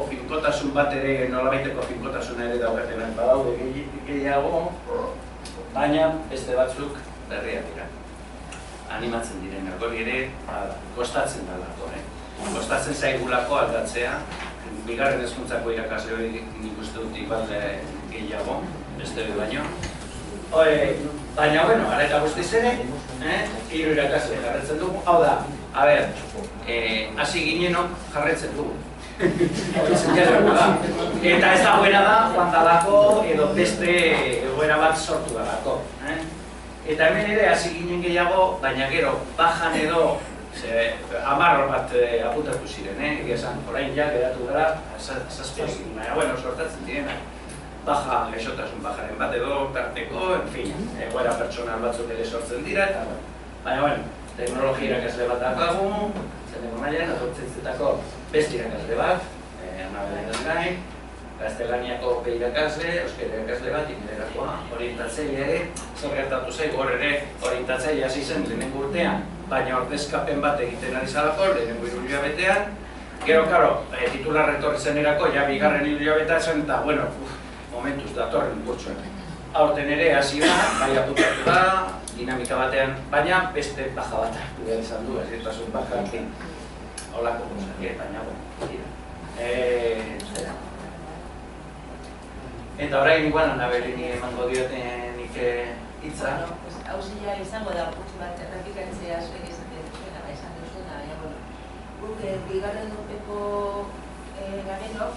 finkotasun bat ere, nolabaiteko finkotasuna ere daukatenak badaude gehiago, baina beste batzuk berriak dira. Animatzen direnak, hori ere, kostatzen dalako. Kostatzen zaigulako aldatzea, bigarren hezkuntzako irakasle hori nik uste dut ibalde gehiago, beste baino. Baina, bueno, ara eta guztiz ere, 3 irakasle jarretzen dugu, hau da, hasi ginenok jarretzen dugu. Eta ez dagoena da, joan dalako edo beste egoera bat sortu dalako. Eta hemen ere hasi ginen gehiago, baina gero bajan edo 10 bat apuntatu ziren, egia esan, orain ja geratu gara, zazpiak, baina, bueno, sortatzen direnak. Baja, gaixotasun bajaren bat edo, tarteko, en fin, egoera pertsonal batzuk ere sortzen dira, eta, baina, bueno, teknologia irakasle bat dakagu, zeneko mailan, atortzitzetako beste irakasle bat, Nabelenek gain, gaztelaniako irakasle, euskara irakasle bat, ikererakoa, orientatzaile ere, zer gertatu zaigu hor ere, orientatzaile hasi zen lehenengo urtean, baina ordezkapen bat egiten ari zalako, lehenengo 3 hilabetean, gero, karo, titular etorri zenerako, ja bigarren 3 hilabetean zen, eta, bueno, momentuz datorren kurtsuak. Aurten ere hasi da, bai aputatu da, dinamika batean, baina beste baja bat hartu behar izan du, ezitasun baja hartin. Holako gozak, baina, dira. Eta orain igual Nabeleni emango diotenik hitza. Hauzia izango da, gutxi bat errepikatzea zuek esaten duzuena, esan duzuena, baina, guk bigarren urteko garenok,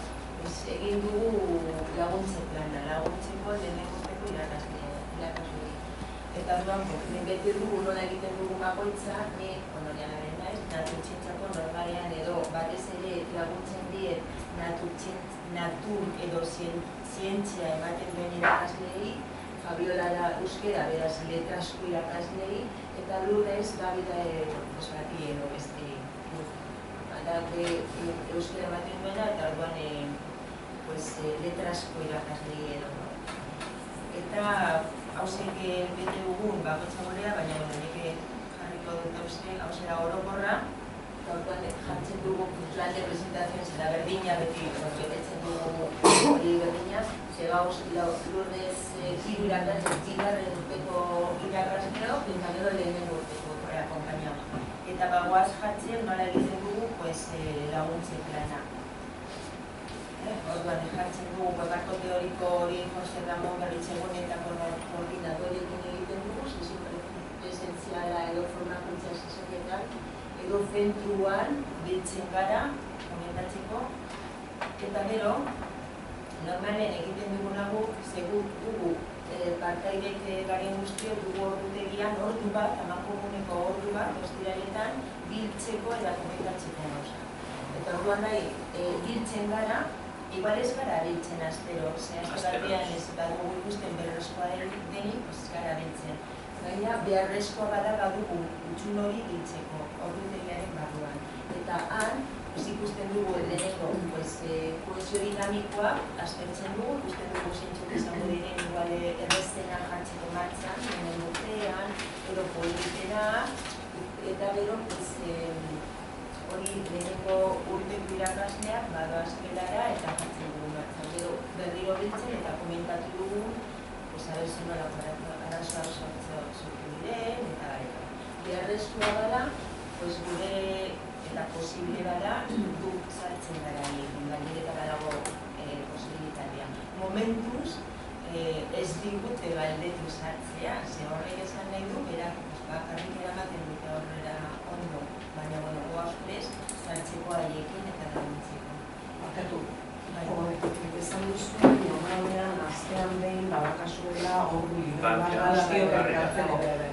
egin dugu laguntze plana, laguntzeko lehenengo urteko irakasle. Eta orduan, beti dugu nola egiten dugu bakoitza, onorian garen naiz, naturtxentzako normalean edo batez ere laguntzen diet natur edo zientzia ematen duen irakasleei Fabiola euskera, beraz letra asko irakaslei, eta Lourdes Davida bati edo beste. Eta euskera ematen duena, eta orduan letra asko irakaslei edo. Eta hausek bete dugun bakotzagorea, baina nire jarriko dut hausera orokorra, eta orduan jartzen dugu plan de presentazioen zela berdina, beti betetzen dugu hori berdina, Zegauz, Lourdes hiru irakaslek, bigarren urteko irakasleo, eta gero lehenen urteko akompainau. Eta bagoaz jartzen nola egiten dugu laguntze plana. Orduan jartzen dugu bakarko teoriko hori Jose Ramon Berritzegun eta koordinadorekin egiten dugu, sesio presentziala edo formakuntza sesionetan, edo zentruan biltzen gara, komentatzeko, eta gero, normalen egiten dugunago, segur dugu partaidek garen guztio dugu ordutegian ordu bat, amankomuneko ordu bat, ostiraletan, biltzeko eta komentatzeko gauza. Eta orduan nahi, biltzen gara, igual ez gara biltzen astero, batean ez badugu ikusten beharrezkoa denik, ez gara biltzen. Gaina, beharrezkoa bada badugu utxun hori biltzeko, ordutegiaren barruan. Eta han, ikusten dugu lehenengo kohesio dinamikoa, aztertzen dugu, ikusten dugu zentzuk izango diren igual errezena jartzeko martxan, lehen urtean, edo politena, eta gero hori lehenengo urteko irakasleak badoaz gelara eta jartzen dugu martxan. Gero berriro biltzen eta komentatu dugu, abertzen nola arazoa sortu diren, eta beharrezkoa bada, gure eta posible bada, duk sartzen gara gaindiretara dago posibilitatea. Momentuz, ez digute galdetu sartzea, ze horrek esan nahi du, berak bakarrik eramaten dute horrela ondo, baina goaz prest, sartzeko haiekin eta laguntzeko. Bakartu, esan duzu, normalean, astean behin, badakasuela, ordu libre,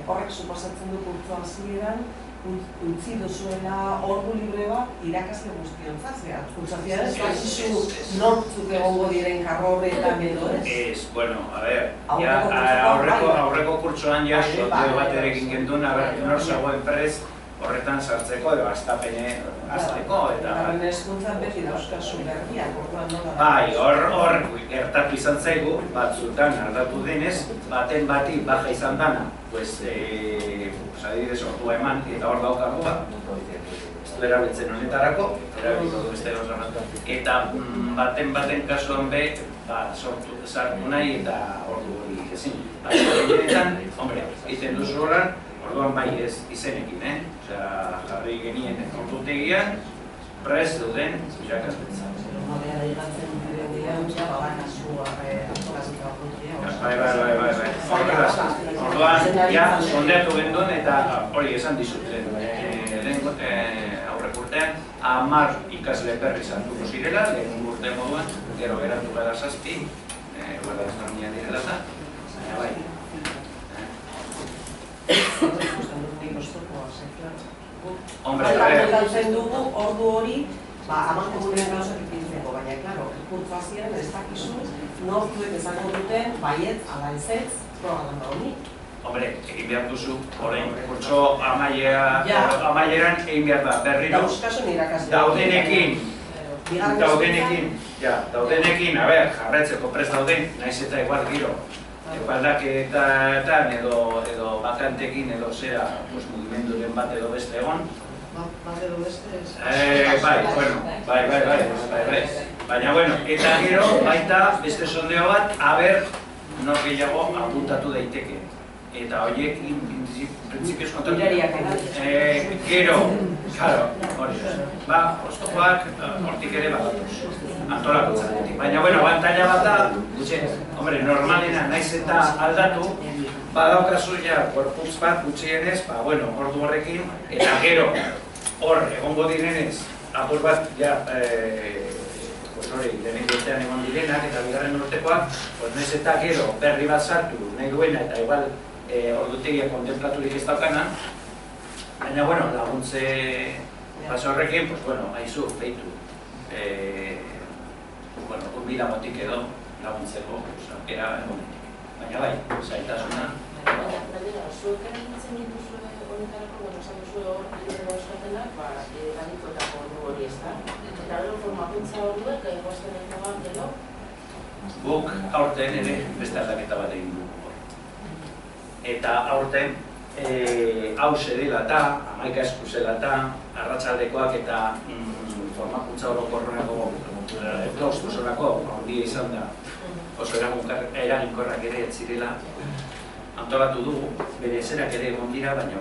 horrek suposatzen du kurtso hasieran, utzi duzuela ordu libre bat irakasle guztiontzat, kurtsoziaren ez nortzuk egongo diren karrorretan edo ez? Ez, bueno, a ver, aurreko kurtsoan ja sorteo bat erekin gendun, nor zagoen prest horretan sartzeko edo astapene azteko eta... Garen eskuntzan beti dauzkazu berriak, orduan nola da? Bai, hor gertatu izan zaigu, batzutan aldatu denez, baten bati baja izan dana, pues, adibidez ordua eman eta hor daukagu bat, ez du erabiltzen honetarako, erabiltu du beste gauza. Eta baten kasuan be, sartu nahi eta ordu hori ezin. Baina, hombre, egiten duzu horren, orduan bai ez izenekin, osea, jarri genien ordutegian, prest duten irakasletza. Modea da igatzen dure dian, babanazu antolazita ordutea. Bai. Orduan, ja, sondeatu genduen eta hori esan dizuten. Lehen aurrek urtean, 10 ikasle berri sartuko zirela, lehen urte moduan, gero geratu gara 7, guarda ezberdinak direla eta, bai. Hombre, galtzen dugu ordu hori, amankomunean gauzak ipintzeko, baina, klaro, kurtso hasieran ez dakizu, nortzuek esango duten, baietz, ala ezetz, propaganda honi. Hombre, egin behar duzu, orain, kurtso amaieran egin behar da, berriro. Dauzkasun irakasle. Daudenekin, a ber, jarraitzeko prest dauden, naiz eta igual giro. Epaldaketan edo bakantekin edo zera mugimenduren bat edo beste egon. Bat edo beste ez? Bai. Baina, bueno, eta gero baita beste sondeo bat, aber, nor gehiago apuntatu daiteke. Eta horiek, prinsipioz kontatu. Gero, claro, hori da. Oztopoak hortik ere badatuz, antolako zaretik. Baina, bueno, abantaila bat da, hombre, normalena naiz eta aldatu, badaukazu ja, gorputz bat gutxienez, bueno, ordu horrekin, eta gero, hor, egongo direnez, apur bat, ja, lehenik urtean egon direnak eta bigarren urtekoak, naiz eta gero berri bat sartu nahi duena eta igual ordutegia kontemplaturik ez daukana, baina, bueno, laguntze paso horrekin, haizu, behitu, unbila motik edo laguntzeko, era egonetik. baina bai, zaitasuna. Baina, galdera, zuek erabiltzen dituzue honetarako, esan duzu hor, libero euskatelak, adituetako ordu hori ez da. Eta gero formakuntza orduek, goazten entzabak gero? Guk aurten ere beste aldaketa bat egin dugu. Eta aurten, hau zedela eta, 11 esku zela eta, arratsaldekoak eta formakuntza orokorrako, klaustusorako, handia izan da, oso eraginkorrak ere zirela, antolatu dugu, bere ezerak ere egon dira, baina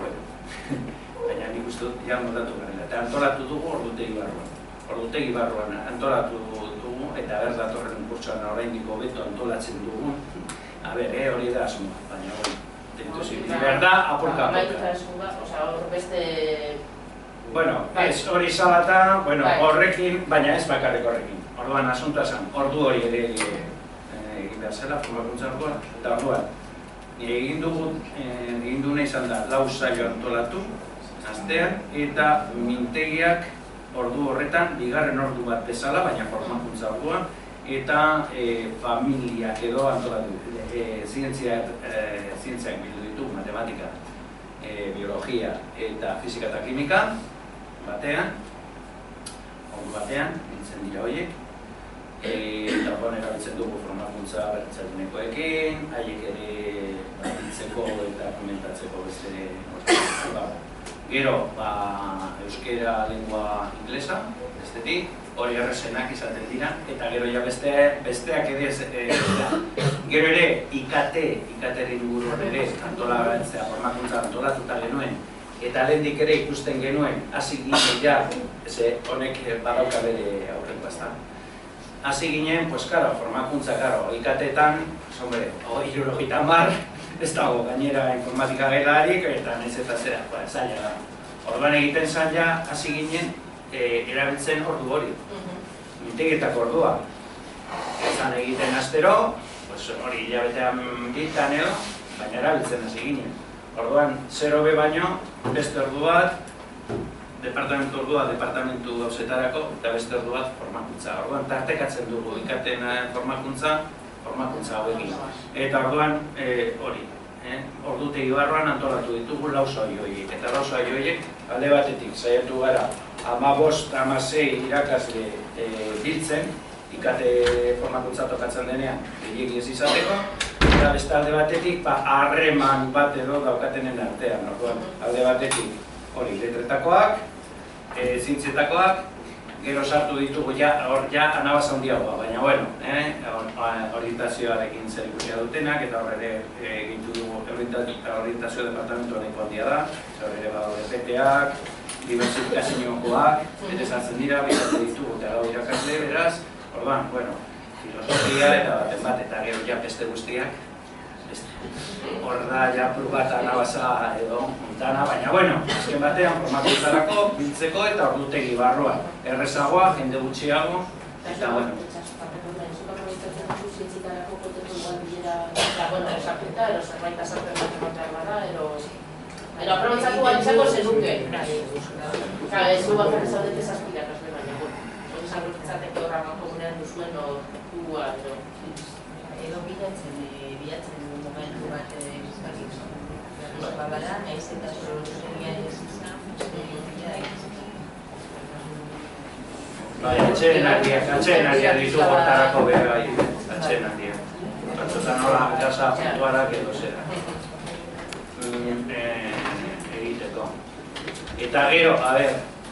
baina nik uste dut ja moldatu garela. Eta antolatu dugu ordutegi barruan. Ordutegi barruan antolatu dugu, eta datorren kurtsoan oraindik hobeto antolatzen dugu. Hori da asmoa, baina behar da, apurka-apurka. Hor beste... Bueno, hori zalata, horrekin, baina ez bakarrik horrekin. Orduan, asuntua zen, ordu hori ere egin behar zela, formakuntza orduan, eta orduan. Egin duguna izan da, 4 saio antolatu, astean, eta mintegiak ordu horretan, bigarren ordu bat bezala, baina formakuntza orduan, eta familiak edo antolatu. Zientziak bildu ditu, matematika, biologia eta fizika eta kimika, ordu batean, biltzen dira horiek, eta orduan erabiltzen dugu formakuntza berritzailekoekin, haiek ere biltzeko eta komentatzeko beste gero, euskera lengua inglesa, bestetik, hori errezenak izaten dira, eta gero ja besteak ere, gero ere IKT-ren inguruan ere antolatzea, formakuntza antolatuta genuen, eta lehendik ere ikusten genuen, hasi ginen ja, honek badauka bere aurreko ezta. Hasi ginen, formakuntza, IKT-etan, 70, ez dago gainera informatika gelarik, eta nahiz eta zera, zaila da. Orduan egiten zaila, hasi ginen, erabiltzen ordu hori, mintegietako ordua. Ezan egiten astero, hori hilabetean bitan edo, baina erabiltzen hasi ginen. Orduan, 0B baino, beste ordu bat, departamentu ordua, departamentu gauzetarako, eta beste ordu bat formakuntza. Orduan, tartekatzen dugu ikaten formakuntza hauekin. Eta orduan, hori, ordutegi barruan antolatu ditugu 4 saio horiek. Eta 4 saio horiek, alde batetik, saiatu gara, 15-16 irakasle biltzen, ikate formakuntza tokatzen denean, gehiegi ez izateko, eta beste alde batetik, harreman bat edo daukatenen artean. Alde batetik, hori, letretakoak, zientzietakoak, gero sartu ditugu hor anabaz handiagoa, baina orientazioarekin zer ikusia dutenak, eta hor ere egintu dugu orientazio departamentuan eko handia da, hor ere badaude PTA-ak, diversifikaziokoak, bete sartzen dira, behiratu ditugu eta gau irakasle, beraz, orduan, filosofia eta baten bat, eta gero beste guztiak, hor da bat anabaza edo montana, baina, azken batean formakuntzarako, biltzeko eta ordutegi barruan. Errezagoa, jende gutxiago, eta Ero aprobatzako balitzako zenuke. Ez du bakarri zaudete zazpirak azle baina, hori zagoetzateko horramako gunean duzuen ordua. Edo bilatzen momentu bat euskalik babala, nahiz eta sorosegia ez izan, atxeenariak ditu gortarako behar atxeenariak. Batzotan nola gasa puntuarak edo zera. Egiteko. Eta gero,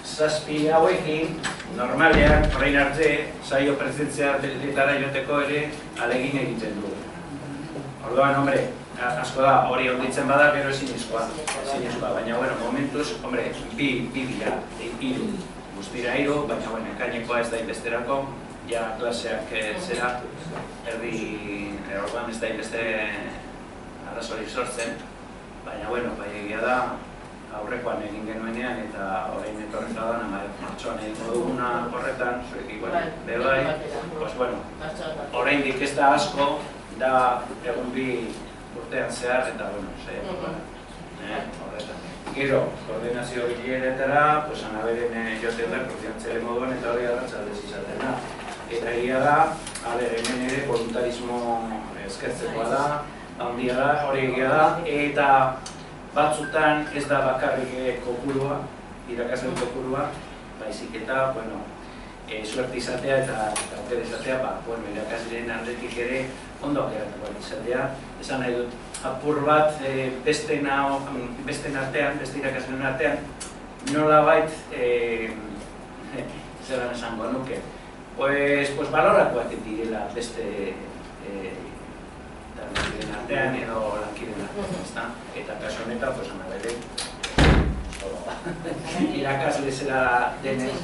zazpi hauekin, normalean, orain arte, saio presentzialetara joteko ere alegin egiten du. Orduan, asko da, hori onditzen bada, gero ezinezkoa, baina, momentuz, bi dira, guztira 3, baina, ekainekoa ez da inbesterako, ja klaseak zera, orduan ez da inbeste arrazori sortzen, baina, egia da, aurrekoan egin genuenean eta orain etorren da martxoan egingo duguna horretan, zuekin, oraindik ez da asko, da egun 2 urtean zehar eta, horretan. Gero, koordinazio bileretara, anaberen joten da, koordinatzele moduan eta hori arratzaldez izaten da. Eta egia da, hemen ere voluntarismo eskertzekoa da, handia da, hori egia da, eta batzutan ez da bakarrik kopurua, irakasle kopurua, baizik eta, suerte izatea eta aukera izatea, irakasleen aldetik ere ondo aukeratuko izatea. Esan nahi dut, apur bat besteen artean, beste irakasleen artean, nolabait, zelan esango nuke, baloratuak direla beste lankideen artean edo lankideen artean, eta kasu honetan, anabere, irakasle zera denez.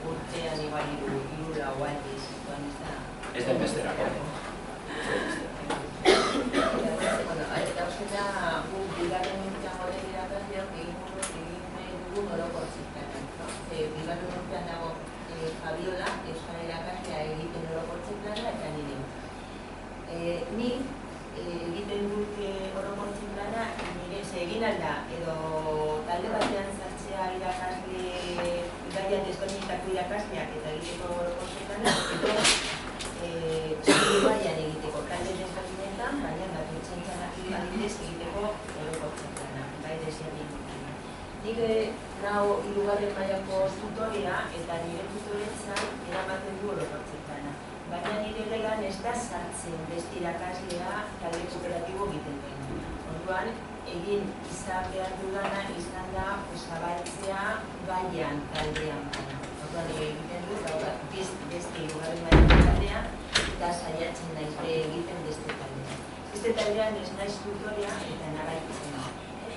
Urtean igual hiru lau aldiz, ez den besterako. Eta guk bigarren urtean gode irakasleok egin dugu orokortzetan. Bigarren urtean dago Fabiola, euskal irakaslea egiten orokortzetan eta nire. Ni egiten dut orokortzetan nire egin alda edo talde batean sartzea irakasle gaian deskonitako irakasleak eta egiteko orokortzetan edo baian egiteko talde deskontinetan, baina naturtzentzan adibidez egiteko orokortzetan, bai desberdin. Nik nau hirugarren mailako tutorea eta nire tutoretzan eramaten du orokortzetan. Baina nire legan ez da sartzen beste irakaslea talde kooperatibo egiten duen. Orduan, egin izan behar dudana izan da zabaltzea gaian taldean baina. Orduan egiten dut, beste hirugarren mailako taldean eta saiatzen naiz egiten beste taldean. Beste taldean ez naiz tutorea eta nagaitzen da.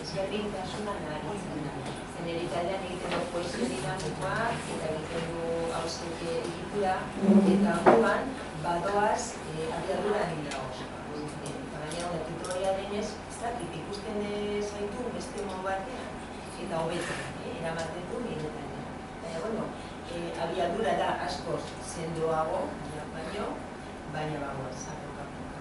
Ezberdintasuna nagaitzen da. Zeneri taldean egiten du poesio dinamikoa eta egiten du hauseke egitura eta orduan badoaz abiadura nila oso. Eta gainera tutorea denez, ikusten zaitu beste modu batean eta hobetzen, eramaten du nire taldean. Abiadura da askoz sendoago, baina bagoaz, aprokapuka.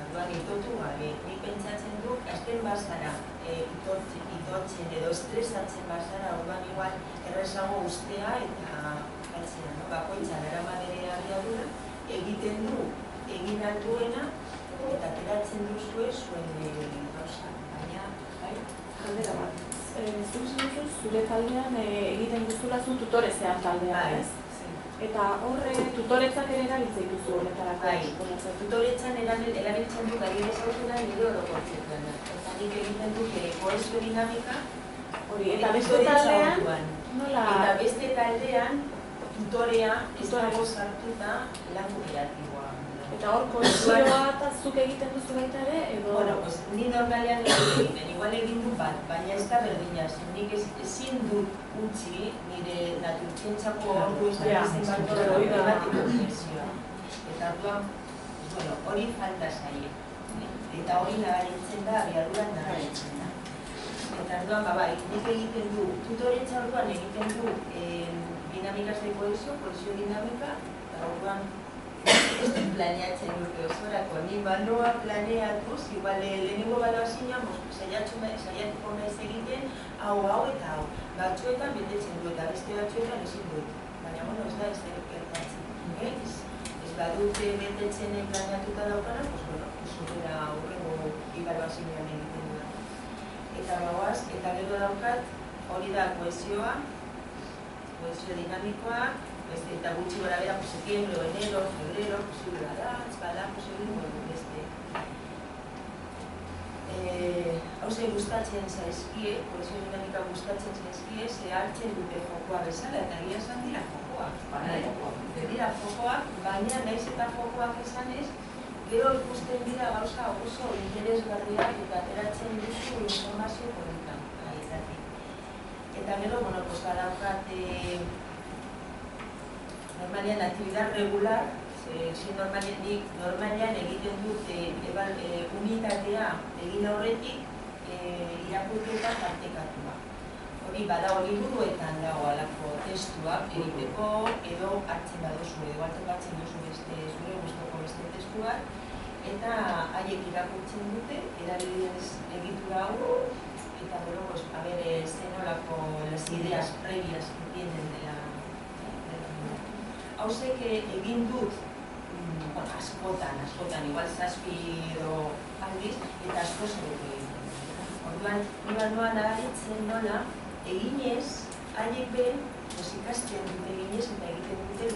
Orduan itotu gabe, nik pentsatzen du, azten bazara itotzen edo estresatzen bazara, orduan igual errezago ustea eta galtzea, bakoitzan eramadere abiadura, egiten du, egin alduena eta ateratzen duzue zuen gauza, baina, bai? Galdera bat, zure taldean egiten duzulazun tutorezea taldean, ez? Eta horre tutoretzak ere erabiltzen duzu honetarako. Bai, tutoretzan erabiltzen du adibidez autura nire orokortzetan. Eta nik egiten dut kohesio dinamika. Eta beste taldean, nola? Eta beste taldean tutorea ez dago sartuta lan kooperatiboa. Eta hor kohesioa eta zuk egiten duzu baita ere, edo? Ni normalean egiten, igual egin du bat, baina ez da berdina. Nik ezin dut utzi nire naturtzentzako ordu ez da izan bat ematiko kohesioa. Eta hori falta zaie. Eta hori nagaritzen da, abiadura nagaritzen da. Eta bai, nik egiten du, tutoretza orduan egiten du dinamikaz de kohesio dinamika, eta orduan ez dut planeatzen dute osorako. Ni baloa planeatuz, igual lehenengo baloa zinean, saiatuko naiz egiten hau eta hau. Batzuetan betetzen du eta beste batzuetan ezin dut. Baina, ez da ez gertatzen. Ez badute betetzen planeatuta daukana, zutera aurrengo baloa zinean egiten du. Eta bagoaz, eta gero daukat, hori da kohesioa, kohesio dinamikoa, eta gutxi gora bera, septiembre, enero, febrero, posible badatz, bada, posible, beste. Hauze gustatzen zaizkie, kohesio dinamika gustatzen zaizkie, ze hartzen dute jokoa bezala, eta egia esan dira jokoak. Dira jokoak, baina naiz eta jokoak esanez, gero ikusten dira gauza oso interesgarriak eta ateratzen duzu informazio politan. Eta gero, badaukat normalean aktibidad regular, normalean egiten dut unitatea egin aurretik irakurketa partekatua. Hori badago liburuetan dago alako testuak egiteko edo hartzen baduzu, edo hartzen duzu zure gustoko beste testuak, eta haiek irakurtzen dute, erabilidez egitura hau, eta gero, a ver, zenolako las ideas previas que tienen de la... Hauzek egin dut askotan, igual 7 edo aldiz, eta asko zaretu egiten. Orduan, noa nabaritzen nola, eginez, haiek be, ikasten dute eginez eta egiten dute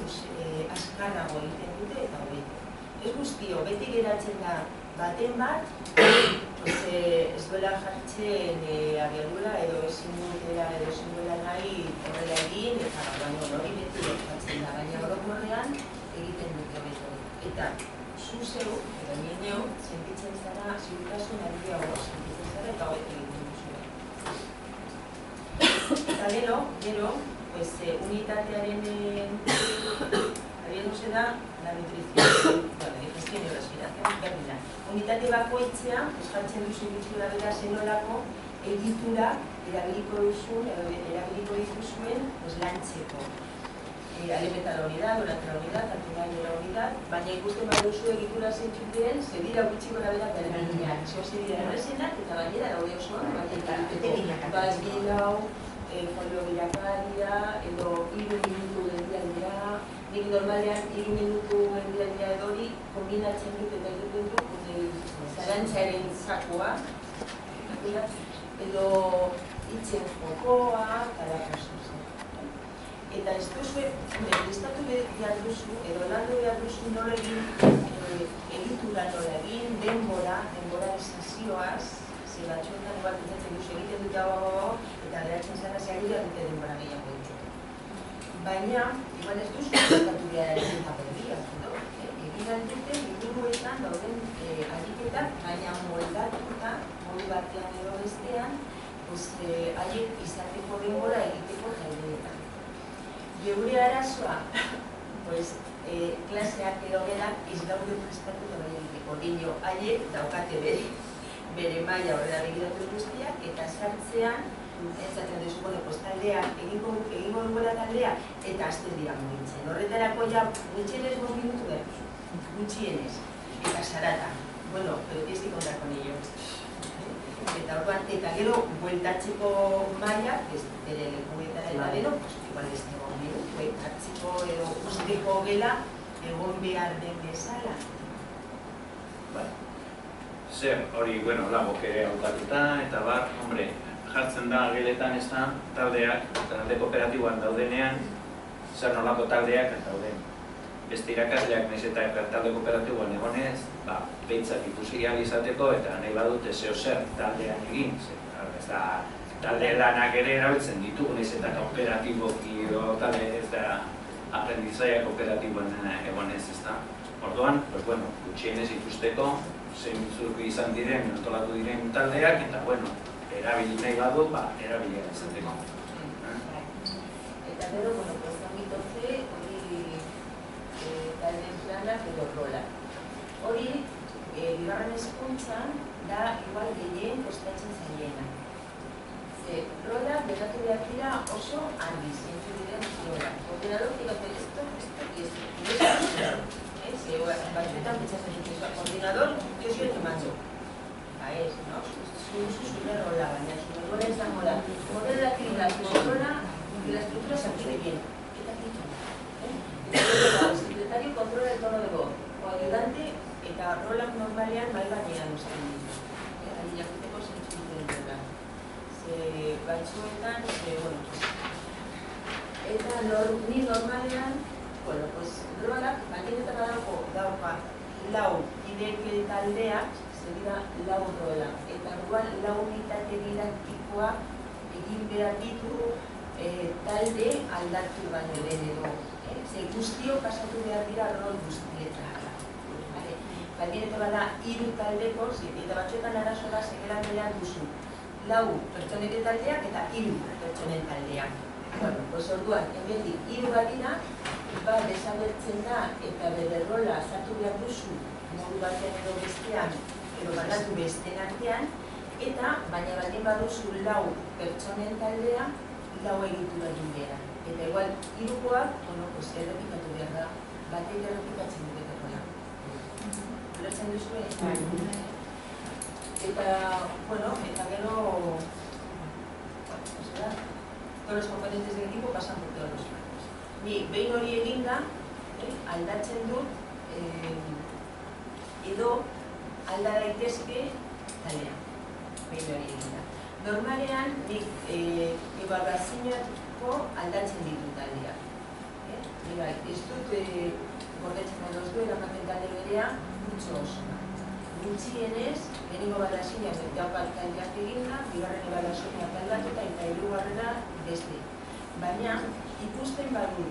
azkarrago egiten dute eta hobeto. Ez guztio, beti geratzen da baten bat, ez duela jartzen abiadura edo ezin duela nahi horrela egin, eta hori beti gertatzen da, baina orokorrean egiten dute hobeto. Eta zu zeu, edo nio, sentitzen zara, ziurtasun handiago sentitzen zara eta hobeto egiten duzu. Eta gero, unitatearen abiaduze da, la nutrición, digestión y respiración, berdina. Unitate bakoitzea, jartzen duzu egitura bera zenolako, egitura erabiliko dituzuen lantzeko. Alimenta la unidad, durante la unidad, al final de la unidad, baina ikusten baduzu egitura zeintzuk diren, zedira gutxiko gabera berdinak. Zedira errezenak eta bainera daude osoan, baina bazbilau, folio bilakaria, edo 3 minutu gendialdea, nik normalean 3 minutu gendialdea edori kombinatzen dut eta egiten dut zarantzaren zakoa, edo itzen jokoa, talakosu. Eta ez duzu, listatu behar duzu, edo landu behar duzu nola egin, egitura nola egin, denbora estazioaz, ze batxoetan igual pentsatzen duzu egiten dut hau, eta geratzen zara zeagura dute denbora gehiago ditu. Baina, igual ez duzu listatu behar egin paperia, egin aldute, dituruetan dauden ariketak, baina moldatuta, modu batean edo bestean, haiek izateko denbora egiteko jaideetan. Geure arazoa, klaseak edo gerak ez daude prestatu da bai egiteko. Dino, haiek daukate bere maila horrela begiratu guztiak, eta sartzean, entzatzen duzu, taldea, egingo duela taldea, eta azten dira mugitzen. Horretarako ja, gutxienez 5 minutu behar duzu, gutxienez, eta sarata. Bueno, pero tienes que contar con ello. Eta gero, bueltatzeko maila, bere lekuetara eta gero, igual ez dago minutu, hartzeko edo usteko gela egon behar den bezala. Zer, hori, labok ere hautatuta, eta hombre, jartzen da geletan ez da taldeak, talde kooperatiboan daudenean, zer nolako taldeak dauden. Beste irakasleak nahiz eta talde kooperatiboan egonez, behintzat ikusi ahal izateko eta nahi badute zeo zer taldean egin. Talde lanak ere erabiltzen ditugu, nahiz eta kooperatiboki edo talde ez da aprendizaia kooperatiboan egonez, ez da. Orduan, gutxienez ikusteko, zeintzuk izan diren, antolatu diren taldeak, eta erabili nahi badu, erabilia izateko. Eta gero, ambitoze, taldeen planak edo rolak. Hori, bigarren hezkuntzan da igual gehien kostatzen zaiena. Rolak beratu behar dira oso argi, zeintzuk diren rolak. Ordenadortik gaten esto y esto. Batzuetan pentsatzen dut, ordenador, yo soy el que mando. Ez, no? Zure rola, baina zure rola izango da. Modelo de actividad, zure rola, que la estructura se active bien. Eta ditu. El secretario controla el tono de voz, o ayudante, eta rolak normalean bai gainean uzten ditu. Ari jakiteko zeintzuk diren rola. Batzuetan, eta ni normalean, rolak, gainetan dauka lau ideke taldeak, dira lau rola. Eta orduan lau unitate didaktikoa egin behar ditu talde aldatu baino lehen edo. Guztio pasatu behar dira rol guztietara. Gainetan bada 3 taldeko, eta batzuetan arazoa segeran behar duzu. Lau pertsonete taldeak eta 3 pertsonen taldeak. Orduan, hemendik 3 badira, desagertzen da eta bere rola sartu behar duzu modu batean edo bestean, edo bandatu besteen artean, eta baina baldin baduzu lau pertsonen taldea, lau egitura egin behar. Eta igual, 3koak, errepikatu behar da, batek errepikatzen duteko da. Ulertzen duzu? Eta gero, todos los componentes del equipo pasan por todos los planos. Ni behin hori eginda, aldatzen dut edo alda daitezke taldea, behin hori egin da. Normalean, nik ebaluazioako aldatzen ditu taldeak. Ez dut gordetzen nahi doztu, eramaten talde berea, gutxo oso. Gutxienez, lehenengo ebaluazioak daukat taldeak eginda, bigarren ebaluazioak aldatuta eta hirugarrena beste. Baina, ikusten badu,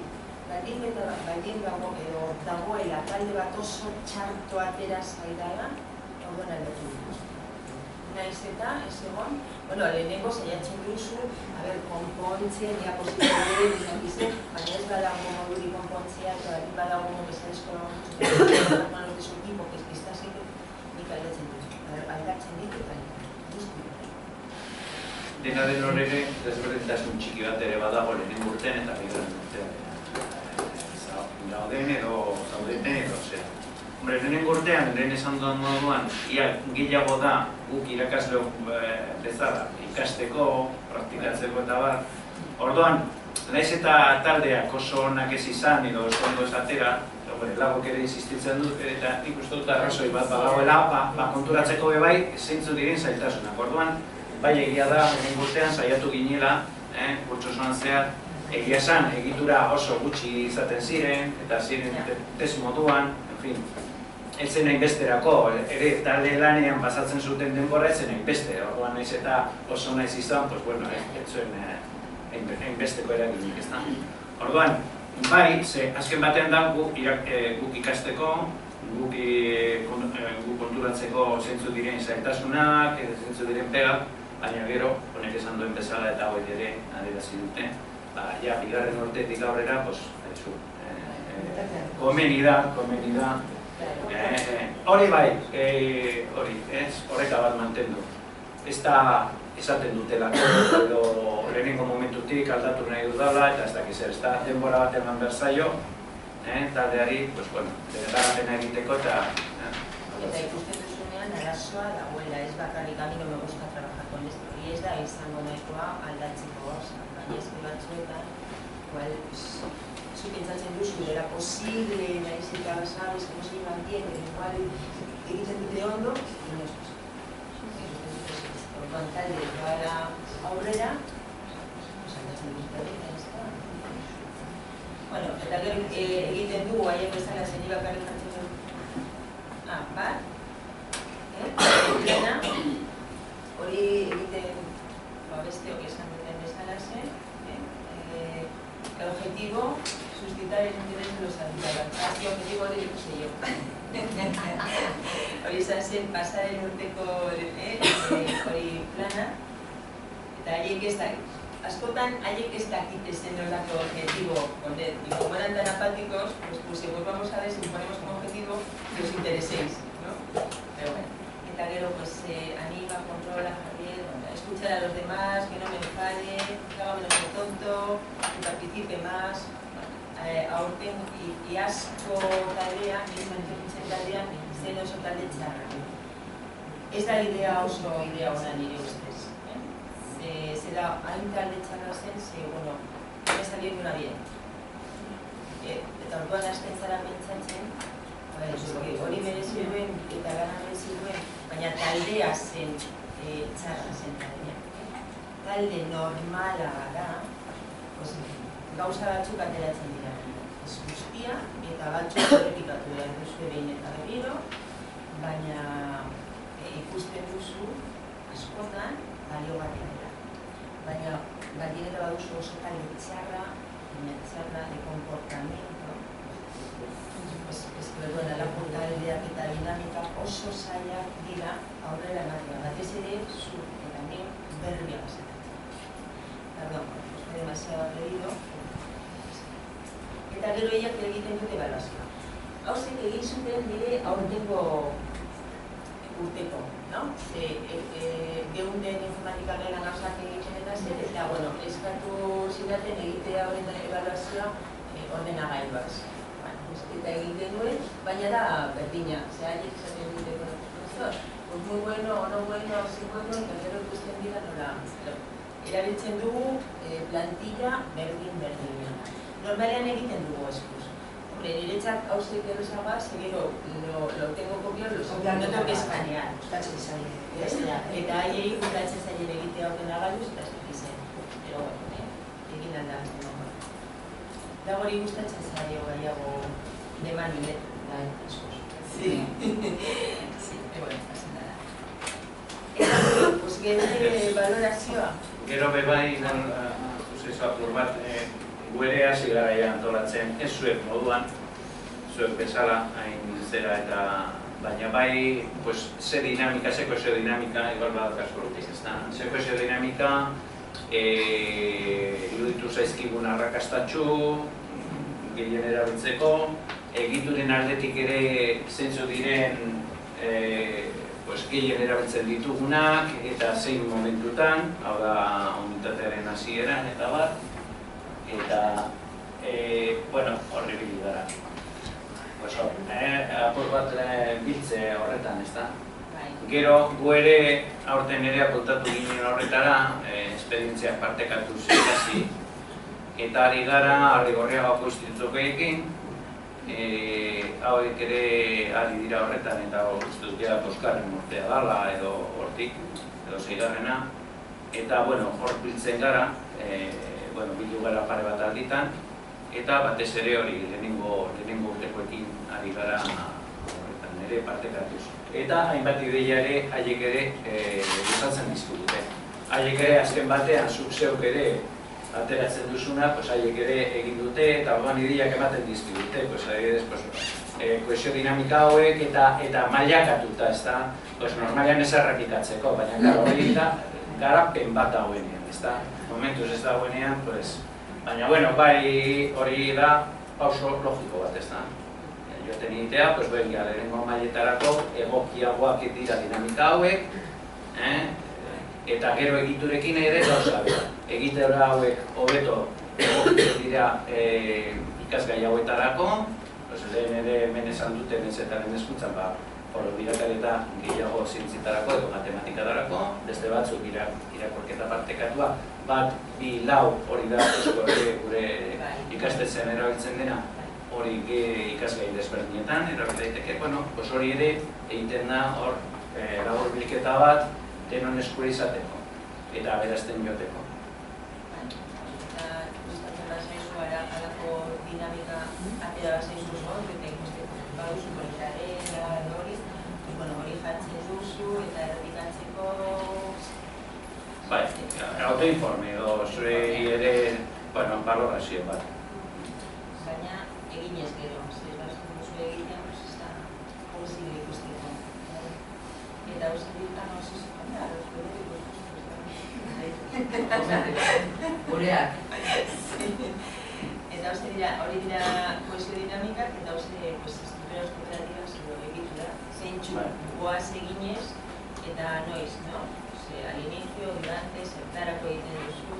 baldin dagoela talde bat oso txarto atera zaidala, orduan aldatu dituzte. Naiz eta, ez egon, lehenengo saiatzen duzu, konpontzen, ea posible izan, baina ez badago moduri konpontzea, eta badago bezalezko manos de su equipo, que está siendo nik aldatzen duzu. Aldatzen ditu, guzti. Dena den horre, desberdintasun txiki bat ere badago lehenengo urtean eta bigarren urtean. Gauden edo zaudeten edo zera. Lehenengo urtean, lehen esan duan moduan, gehiago da guk irakasleo bezala ikasteko, praktikatzeko eta bar. Orduan, naiz eta taldeak oso onak ez izan edo oso ondo ez atera, lagok ere insistitzen dut, eta nik uste dut arrazoi bat badagoela, konturatzeko bai zeintzu diren zailtasunak. Orduan, bai egia da, lehenengo urtean saiatu ginela, kurtso osoan zehar, egia esan, egitura oso gutxi izaten ziren, eta ziren test moduan, en fin, ez zen hainbesterako, ere talde lanean pasatzen zuten denbora ez zen hainbeste, orduan naiz eta oso naiz izan, ez zuen hainbesteko eraginik, ez da. Orduan, bai, azken batean da guk ikasteko, guk konturatzeko zeintzu diren zailtasunak, zeintzu diren pegak, baina gero, honek esan duen bezala eta hori ere adierazi dute, bigarren urtetik aurrera, komeni da, hori bai, horreka bat mantendu. Ez da esaten dutelako, edo lehenengo momentutik aldatu nahi dudala, eta ez dakiz ez da denbora bat eman berzaio, taldeari, degarapena egiteko eta... Eta ikusten duzunean, arazoa dagoela, ez bakarrik, a mí no me gusta trabajar con esto, y ez da izango nahikoa aldatzeko, baina ez batzuetan, pentsatzen duzu, era posible, naiz eta sabes, que no se llevan bien, que igual egiten dute ondo, y no es posible. Orduan talde gara aurrera, aldatzen dute eta ez da. Eta gero egiten dugu, haien bezala zen bakarrik jartzen dugu. Bat, plena, hori egiten, besteok esan duten bezala zen, el objetivo, suscitar el interés de los alumnos. Así objetivo hori ikusi jo. Hori izan zen, pasaren urteko hori plana, eta haiek ez da, askotan haiek ez dakite zen nolako objetivo poner. Y como eran tan apáticos, pues igual vamos a ver si ponemos como objetivo que os intereséis, ¿no? Pero bueno, eta gero, pues anima, controla, Javier, escuchar a los demás, que no me enfade, que haga menos de tonto, que participe más, aurten asko taldea, izan taldean, zen oso talde txarra. Ez da oso idea ona nire ustez. Zera, hain talde txarra zen, me salió de una bien. Eta orduan hasten zara pentsatzen, hori merezi duen eta gana merezi duen, baina taldea zen txarra zen taldea. Talde normala gara, gauza batzuk ateratzen dira. Ez guztia, eta batzuk errepikatu behar duzu behin eta berriro, baina ikusten duzu askotan baliogarria dela. Baina baldin eta baduzu oso talde txarra de comportamiento, alako taldeak eta dinamika oso zailak dira aurrera ematea. Batez ere, zu eta neu berria basatatzen. Perdón, he demasiado atrevido. Eta gero eiak egiten dute ebaluazioa. Hauzek egin zuten dire aurtengo urteko, no? Geunden informatikaren gauzak egiten eta zer, eta, eskatu zidaten egitea horretan ebaluazioa ordenagailuaz. Eta egiten duen, baina da berdina, haiek esaten dute, profesor, muy bueno, no bueno, sí bueno, eta gero ikusten dira nola. Erabiltzen dugu plantilla berdin. Normalean egiten dugu eskuz. Hombre, niretzat haustek errezagoa, segero lo tengo copiado, no tengo que escanear. Eta haiei gustatzen zaien egitea ordena galuz, eta ez zen. Pero bueno, egin alda. Da hori gustatzen zaio gaiago de manilet, da askoz. Sí. Sí, pero bueno, pasa nada. Eta, pues, gero valorazioa. Gero bebai, apur bat, guere hasi gara antolatzen, ez zuek moduan, zuek bezala, hain zera eta baina bai, ze dinamika, ze kohesio dinamika, igual badakazu horretik, ez da? Ze kohesio dinamika, iruditu zaizkigun arrakastatxu, gehien erabiltzeko, egituren aldetik ere zeintzu diren gehien erabiltzen ditugunak eta zein momentutan, hau da unitatearen hasieran eta bat, eta horri bili gara. Apur bat biltze horretan, ez da? Gero, gu ere aurten ere apuntatu ginen horretara, esperientziak partekatuz ikasi, eta ari gara Arrigorriagako institutukoekin, hauek ere ari dira horretan eta uste dut ja 5. urtea dala edo hortik, edo 6. Eta, hor biltzen gara, bildu gara pare bat alditan, eta batez ere hori lehenengo urtekoekin ari gara horretan ere partekatuz. Eta hainbat ideia ere, haiek ere luzatzen dizkigute. Haiek ere azken batean, zuk zeuk ere ateratzen duzuna, haiek ere egin dute eta orduan ideiak ematen dizkigute, kohesio dinamika hauek eta mailakatuta, ez da, normalean ez errepikatzeko, baina hori da garapen bat dagoenean, ez da, momentuz ez dagoenean, baina bai hori da pauso logiko bat, ez da. Joten egitea, lehenengo mailetarako egokiagoak dira dinamika hauek, eta gero egiturekin ere gauza bera. Egitura hauek hobeto egokitzen dira ikasgai hauetarako, lehen ere hemen esan duten ezetaren eskuntzan, birakarieta gehiago zientzietarako edo matematikatarako, beste batzuk irakurketa partekatua, bat, bi, lau hori da gure ikastetxean erabiltzen dena, hori ikasgai desberdinetan erabil daiteke, hori ere egiten da hor labur bilketa bat denon eskura izateko eta aberazten joteko. Eta gustatzen da zaizu alako dinamika atera zaizu zuen, eta ikusteko baduzu politaren hori, hori jartzen duzu eta errepikatzeko... Bai, autoinforme edo zure ere balorazio bat. Baina eginez gero, ez bazten duzu egitea, ez da posible ikusteko. Eta uste ditan oso zuen da, Gureak. Eta uste dira, hori dira kohesio dinamikak, eta uste estrukturas kooperatibas egitura, zeintxu goaz eginez eta noiz, no? Al inicio, durante, zertarako egiten duzu,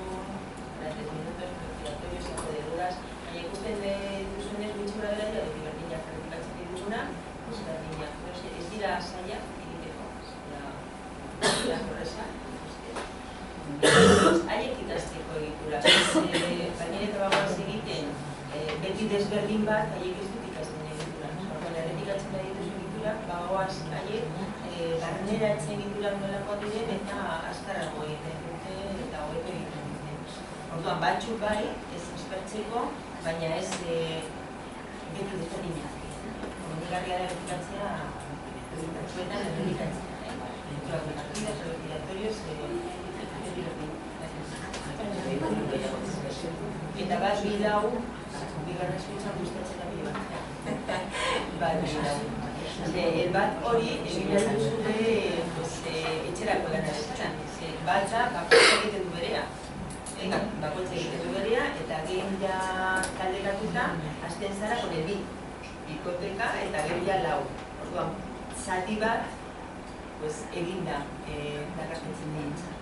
durante 10 minutos, respiratorios, algo de dudas, baina ikusten duzunez gutxura dela dira, berdinak errepikatzen dituguna, berdinak, ez dira zaila egiteko, ez dira horreza. Haiek ikasteko egitura, baina eta bagoaz egiten beti desberdin bat, haiek ez dut ikasten egitura. Errepikatzen da dituzu egitura, bagoaz haiek barneratzen egiturak nolakoa diren eta azkarrago egiten dute eta hobeto egiten dute. Orduan, batzuk bai, ez aspertzeko, baina ez beti desberdinak. Komunigarria da errepikatzea, batzuetan errepikatzea. Egiturak partidas, respiratorios, eta bat bidau, bigarren eskutzan gustatzen da bidau. Bat bidau. Bat hori egin behar duzute etxerako lan aretan. Batza bakoitza egiten du berea. Bakoitza egiten du berea eta gehiagia taldekatuta hasten zara con el bikoteka eta gehiagia lau. Orduan, zati bat eginda darrapetzen nintzen.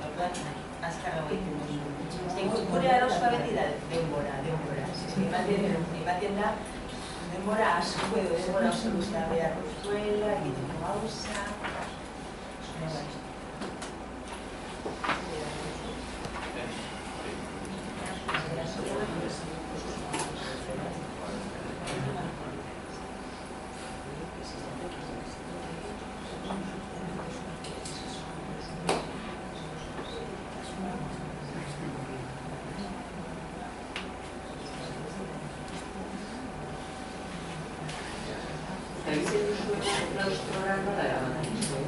Orduan, azkarra egiten duzu. Inkorporea dauzka beti da denbora. Ematen da denbora asko edo denbora oso guztia behar duzuela, egiteko gauza... klaustrora nola eramaten zuen?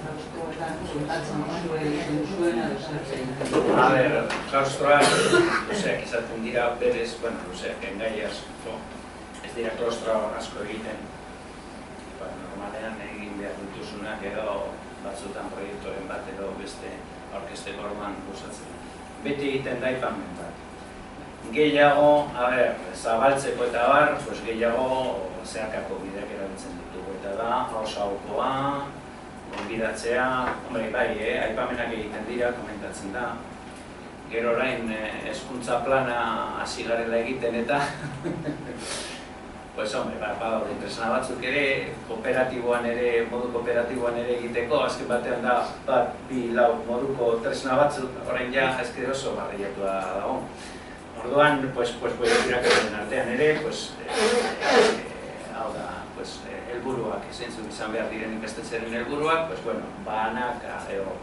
Klaustroetan kontatzen zuen egiten zuen, edo zer egiten zuen? A ber, klaustroak, luzeak izaten dira berez, luzeak engai asko, ez dira klaustro asko egiten. Normalean egin behar dituzunak edo batzutan proiektoren bat edo beste aurkezteko orduan gozatzen. Beti egiten da aipamen bat. Gehiago, zabaltzeko eta bar, gehiago zeharkako bideak erabiltzen ditugu. Eta da, hausagokoa, gonbidatzea, bai, aipamenak egiten dira, komentatzen da. Gero orain hezkuntza plana hasi garela egiten eta badaude tresna batzuk ere, kooperatiboan ere, modu kooperatiboan ere egiteko, azken batean da, bat, bi, lau moduko tresna batzuk, orain ja, azkide oso barriatua dago. Orduan, irakasleen artean ere, hau da, helburuak, zeintzuk izan behar diren ikastetxearen helburuak, banaka,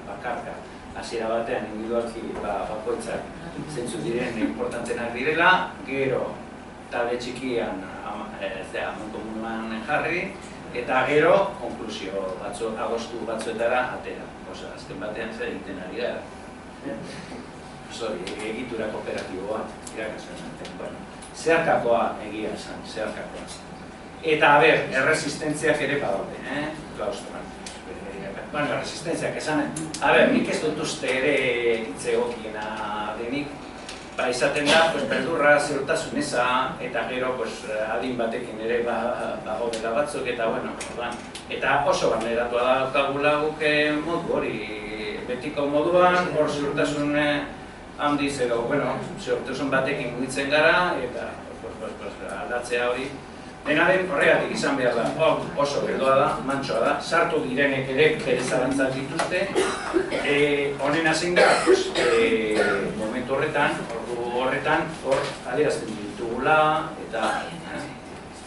bakarka, hasiera batean, individualki bakoitzak zeintzuk diren importantenak direla, gero, talde txikian komunuan jarri, eta gero konklusio agostu batzuetara atera. Azken batean zer egiten ari gara. Egitura kooperatiboa, irakasleen. Zeharkakoa egia esan, zeharkakoa. Eta, erresistentziak ere badaude, klaustroan. Erresistentziak esan, nik ez dut uste ere hitz egokiena denik, izaten da, beldurra, ziurtasun eza, eta gero adin batekin ere bagodela batzuk, eta oso barneratua daukagula guk modu hori betiko moduan, hor ziurtasun handiz edo, ziurtasun batekin mugitzen gara, eta aldatzea hori. Dena den horregatik izan behar da, oso geldoa da, mantsoa da, sartu direnek ere bere zalantzak dituzte, honena zein da, momentu horretan, hor adierazten ditugula, eta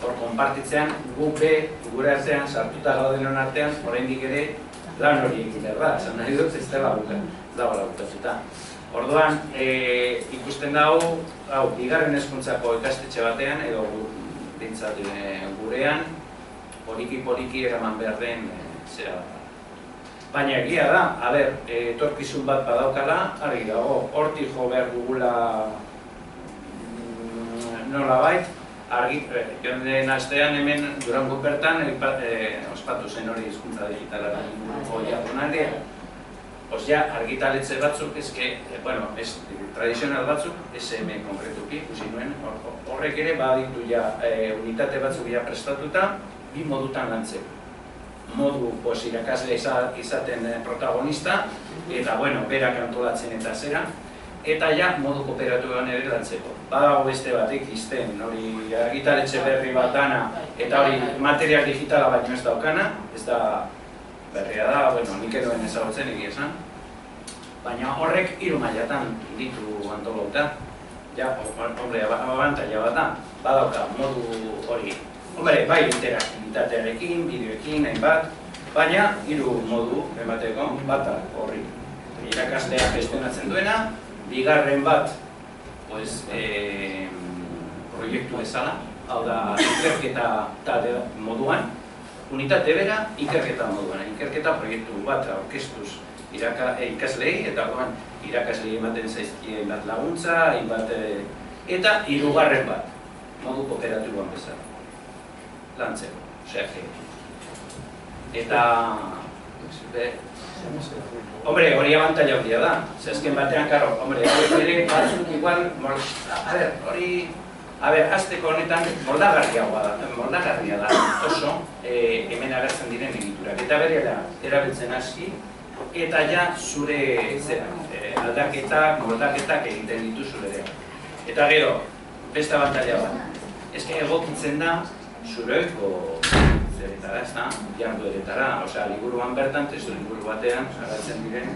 hor konpartitzean, gure artean, sartuta gaudenen artean, oraindik ere lan hori egin behar da, esan nahi dut ez dela bukatuta. Orduan, ikusten da hau, bigarren hezkuntzako ikastetxe batean, edo dintzat gurean, poliki eraman behar den zera bat. Baina egia da, etorkizun bat badaukala, argi dago, hortik jo behar dugula nola bait, joan den astean hemen Durango bertan, ospatu zen hori hizkuntza digitalaren inguruko jardunaldia. Argitaletxe batzuk, tradizional batzuk, SM konkretuki, ikusi nuen, horrek ere baditu unitate batzuk prestatuta, bi modutan lantzeko. Modu irakasle izaten protagonista, eta berak antolatzen eta zera, eta modu kooperatiboan ere lantzeko. Badago beste batek izten, hori argitaletxe berri bat dana, eta hori material digitala baino ez daukana, ez da berria da, nik edoen ezagutzen egia esan. Baina horrek 3 mailatan ditu antolauta. Abantaila bat da, badauka modu hori. Bai interaktibitatearekin, bideoekin, hainbat, baina 3 modu emateko, bata horri. Irakasleak gestionatzen duena, bigarren bat proiektu bezala, hau da ikerketa talde moduan, unitate bera, ikerketa moduan, ikerketa proiektu bat aurkeztuz ikaslei, eta irakaslei ematen zaizkien bat laguntza, eta 3. bat, modu kooperatiboan bezala, lantzeko, eta hori abantaila handia da, zezken batean, ere batzuk igual, hori, azteko honetan moldagarria da oso hemen agertzen diren egiturak. Eta berela erabiltzen hasi, eta zure aldaketak, moldaketak egiten ditu zure. Eta gero, beste abantaila bat, egokitzen da zureoiko zeretara, jardueretara, liburuan bertan, testu liburu batean, agertzen diren